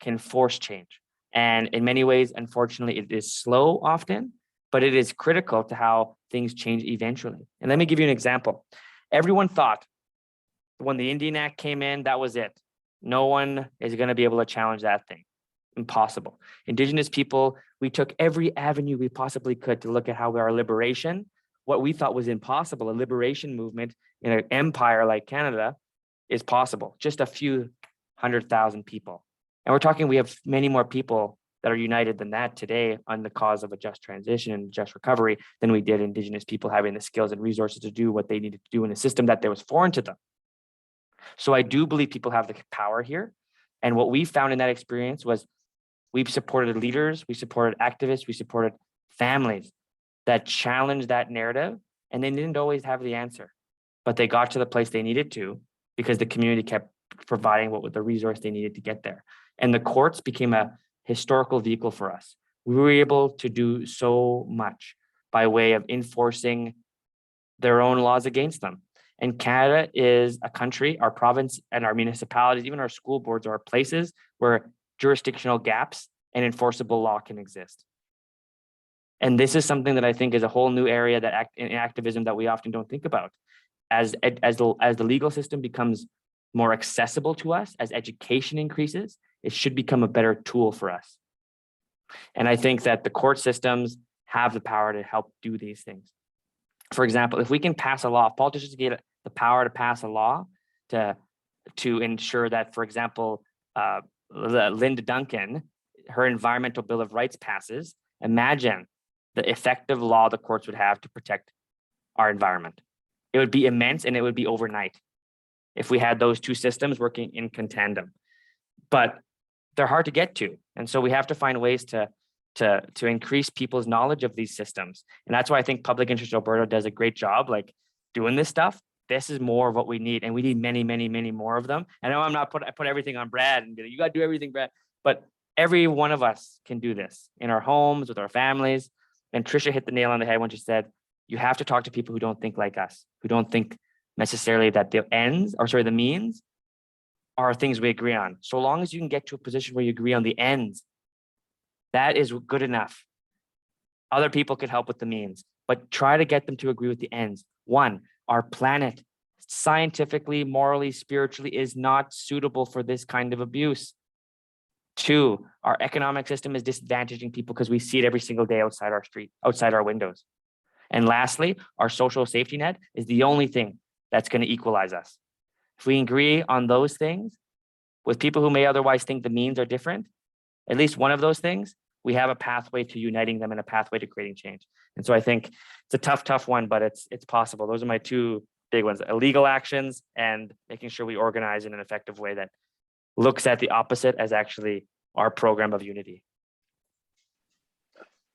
can force change. And in many ways, unfortunately, it is slow often, but it is critical to how things change eventually. And let me give you an example. Everyone thought when the Indian Act came in, that was it. No one is going to be able to challenge that thing. Impossible. Indigenous people, we took every avenue we possibly could to look at how our liberation, what we thought was impossible, a liberation movement in an empire like Canada, is possible. Just a few 100,000 people. And we're talking, we have many more people that are united than that today on the cause of a just transition and just recovery than we did Indigenous people having the skills and resources to do what they needed to do in a system that was foreign to them. So I do believe people have the power here. And what we found in that experience was we've supported leaders, we supported activists, we supported families that challenged that narrative, and they didn't always have the answer, but they got to the place they needed to because the community kept providing what was the resource they needed to get there. And the courts became a historical vehicle for us. We were able to do so much by way of enforcing their own laws against them. And Canada is a country, our province and our municipalities, even our school boards are places where jurisdictional gaps and enforceable law can exist. And this is something that I think is a whole new area that in activism that we often don't think about. As the legal system becomes more accessible to us, as education increases, it should become a better tool for us. And I think that the court systems have the power to help do these things. For example, if we can pass a law, if politicians get the power to pass a law to ensure that, for example, Linda Duncan, her environmental bill of rights passes, imagine the effective law the courts would have to protect our environment. It would be immense and it would be overnight if we had those two systems working in tandem. But they're hard to get to. And so we have to find ways to increase people's knowledge of these systems. And that's why I think Public Interest Alberta does a great job, like doing this stuff. This is more of what we need. And we need many, many, many more of them. I know I put everything on Brad and be like, you got to do everything, Brad. But every one of us can do this in our homes, with our families. And Trisha hit the nail on the head when she said, you have to talk to people who don't think like us, who don't think necessarily that the means are things we agree on. So long as you can get to a position where you agree on the ends, that is good enough. Other people could help with the means, but try to get them to agree with the ends. One, our planet, scientifically, morally, spiritually, is not suitable for this kind of abuse. Two, our economic system is disadvantaging people because we see it every single day outside our street, outside our windows. And lastly, our social safety net is the only thing that's going to equalize us. If we agree on those things with people who may otherwise think the means are different, at least one of those things, we have a pathway to uniting them and a pathway to creating change. And so I think it's a tough one, but it's possible. Those are my two big ones: illegal actions and making sure we organize in an effective way that looks at the opposite as actually our program of unity.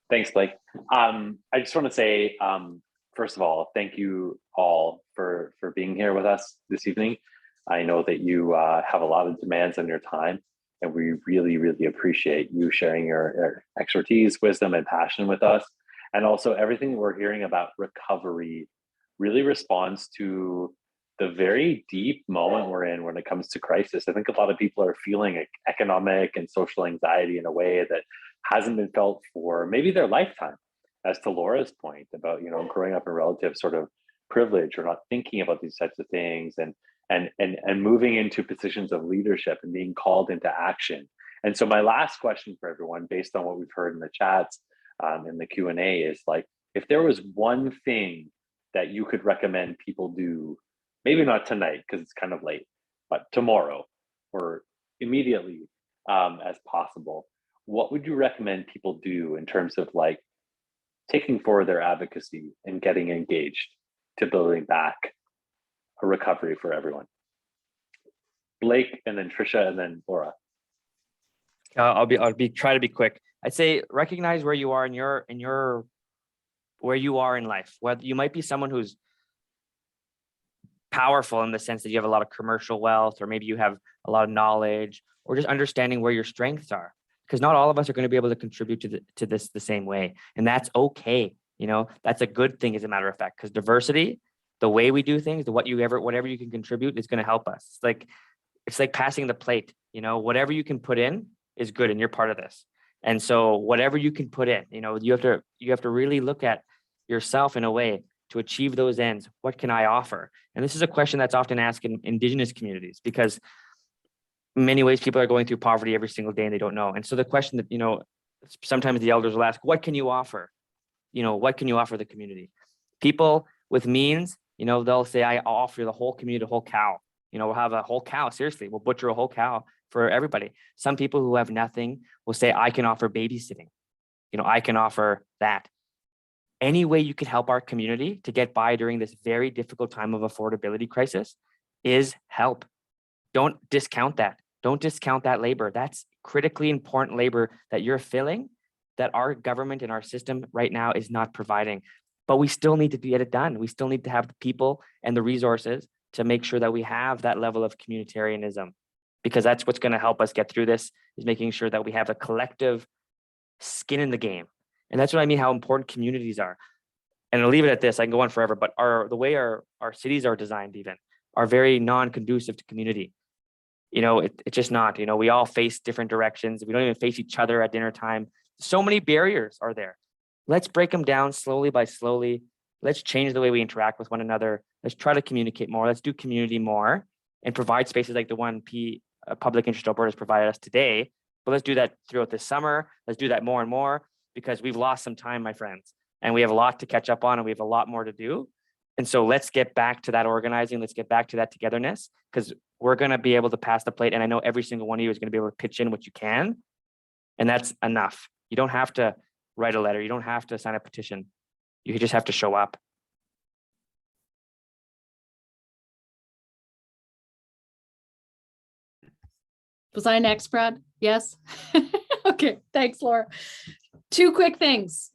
Thanks, Blake. I just want to say, first of all, thank you all for being here with us this evening. I know that you have a lot of demands on your time, And we really, really appreciate you sharing your expertise, wisdom, and passion with us. And also everything that we're hearing about recovery really responds to the very deep moment we're in when it comes to crisis. I think a lot of people are feeling economic and social anxiety in a way that hasn't been felt for maybe their lifetime. As to Laura's point about, growing up in relative sort of privilege or not thinking about these types of things, and moving into positions of leadership and being called into action. And so my last question for everyone, based on what we've heard in the chats, in the Q&A, is like, if there was one thing that you could recommend people do, maybe not tonight because it's kind of late, but tomorrow or immediately as possible, what would you recommend people do in terms of like taking forward their advocacy and getting engaged to building back a recovery for everyone? Blake, and then Trisha, and then Laura. I'll try to be quick. I'd say recognize where you are where you are in life. Whether you might be someone who's powerful in the sense that you have a lot of commercial wealth, or maybe you have a lot of knowledge, or just understanding where your strengths are. Because not all of us are going to be able to contribute to this the same way, and that's okay. That's a good thing, as a matter of fact, because diversity, the way we do things, whatever you can contribute is going to help us. It's like passing the plate. Whatever you can put in is good, and you're part of this. And so whatever you can put in, you have to really look at yourself in a way to achieve those ends. What can I offer? And this is a question that's often asked in Indigenous communities, because in many ways people are going through poverty every single day and they don't know. And so the question that, sometimes the elders will ask, what can you offer? What can you offer the community? People with means, they'll say, I'll offer the whole community a whole cow. We'll have a whole cow. Seriously, we'll butcher a whole cow for everybody. Some people who have nothing will say, I can offer babysitting. I can offer that. Any way you can help our community to get by during this very difficult time of affordability crisis is help. Don't discount that. Don't discount that labor. That's critically important labor that you're filling, that our government and our system right now is not providing. But we still need to get it done. We still need to have the people and the resources to make sure that we have that level of communitarianism, because that's what's going to help us get through this, is making sure that we have a collective skin in the game. And that's what I mean, how important communities are. And I'll leave it at this. I can go on forever, but the way our cities are designed even are very non-conducive to community. It's just not. We all face different directions. We don't even face each other at dinner time. So many barriers are there. Let's break them down slowly by slowly. Let's change the way we interact with one another. Let's try to communicate more. Let's do community more and provide spaces like the one Public Interest Alberta has provided us today. But let's do that throughout this summer. Let's do that more and more, because we've lost some time, my friends, and we have a lot to catch up on, and we have a lot more to do. And so let's get back to that organizing. Let's get back to that togetherness, because we're going to be able to pass the plate. And I know every single one of you is going to be able to pitch in what you can. And that's enough. You don't have to write a letter. You don't have to sign a petition. You just have to show up. Was I next, Brad? Yes. Okay. Thanks, Laura. Two quick things.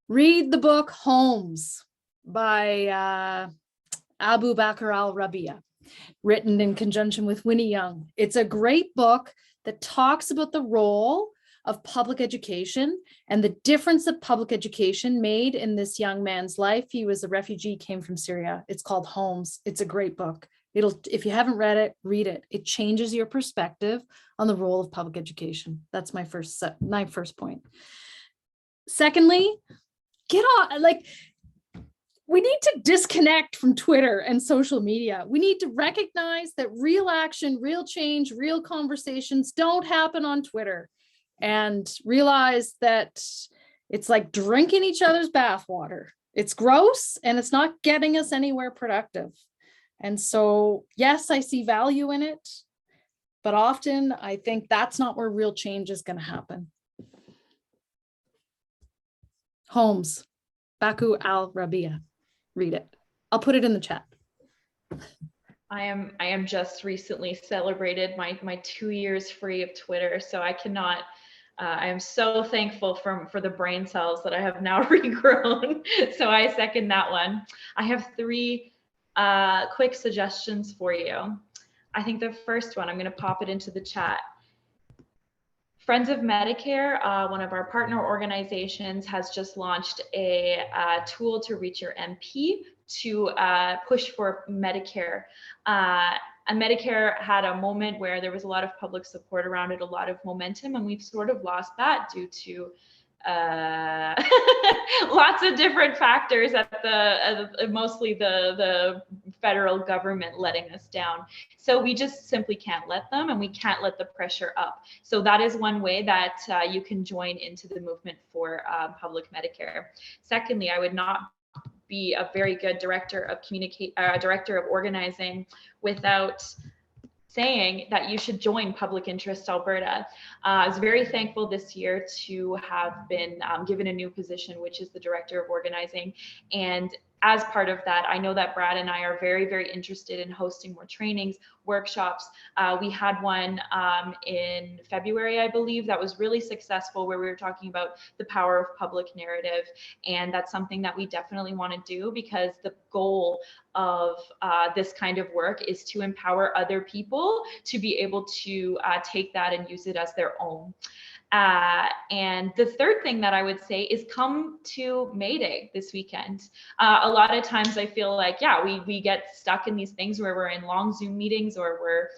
Read the book Homes by Abu Bakr al-Rabia, written in conjunction with Winnie Young. It's a great book that talks about the role of public education and the difference that public education made in this young man's life. He was a refugee, came from Syria. It's called Homes. It's a great book. If you haven't read it, read it. It changes your perspective on the role of public education. That's my first point. Secondly, get on, we need to disconnect from Twitter and social media. We need to recognize that real action, real change, real conversations don't happen on Twitter, and realize that it's like drinking each other's bathwater. It's gross and it's not getting us anywhere productive. And so, yes, I see value in it, but often I think that's not where real change is going to happen. Homes, Baku al-Rabia. Read it. I'll put it in the chat. I am just recently celebrated my 2 years free of Twitter, so I cannot. I am so thankful for the brain cells that I have now regrown. So I second that one. I have 3 quick suggestions for you. I think the first one, I'm going to pop it into the chat. Friends of Medicare, one of our partner organizations, has just launched a tool to reach your MP to push for Medicare. And Medicare had a moment where there was a lot of public support around it, a lot of momentum, and we've sort of lost that due to lots of different factors at mostly the federal government letting us down. So we just simply can't let them, and we can't let the pressure up. So that is one way that you can join into the movement for public Medicare. Secondly, I would not be a very good director of organizing without saying that you should join Public Interest Alberta. I was very thankful this year to have been given a new position, which is the Director of Organizing. And as part of that, I know that Brad and I are very, very interested in hosting more trainings, workshops. We had one in February, I believe, that was really successful, where we were talking about the power of public narrative. And that's something that we definitely want to do, because the goal of this kind of work is to empower other people to be able to take that and use it as their own. And the third thing that I would say is come to May Day this weekend. A lot of times I feel like, yeah, we get stuck in these things where we're in long Zoom meetings, or we're,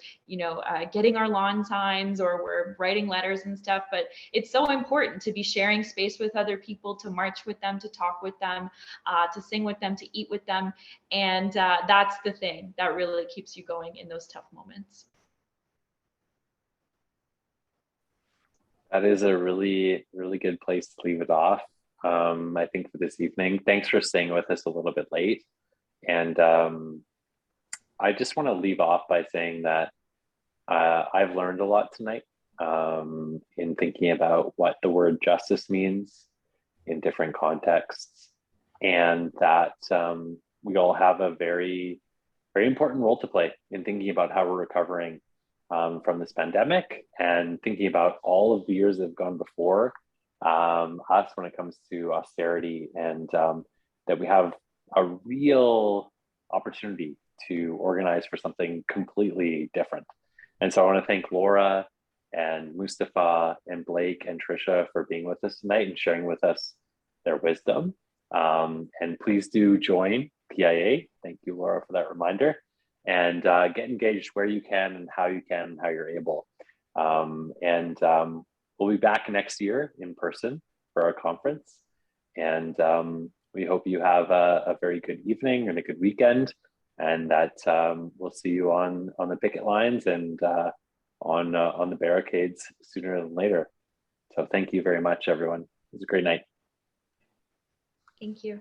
getting our lawn signs, or we're writing letters and stuff. But it's so important to be sharing space with other people, to march with them, to talk with them, to sing with them, to eat with them. And that's the thing that really keeps you going in those tough moments. That is a really, really good place to leave it off, I think, for this evening. Thanks for staying with us a little bit late. And I just want to leave off by saying that I've learned a lot tonight in thinking about what the word justice means in different contexts, and that we all have a very, very important role to play in thinking about how we're recovering from this pandemic, and thinking about all of the years that have gone before us when it comes to austerity, and that we have a real opportunity to organize for something completely different. And so I want to thank Laura and Mustafa and Blake and Trisha for being with us tonight and sharing with us their wisdom. And please do join PIA. Thank you, Laura, for that reminder. And get engaged where you can and how you can and how you're able. We'll be back next year in person for our conference. And we hope you have a very good evening and a good weekend, and that we'll see you on the picket lines and on the barricades sooner than later. So thank you very much, everyone. It was a great night. Thank you.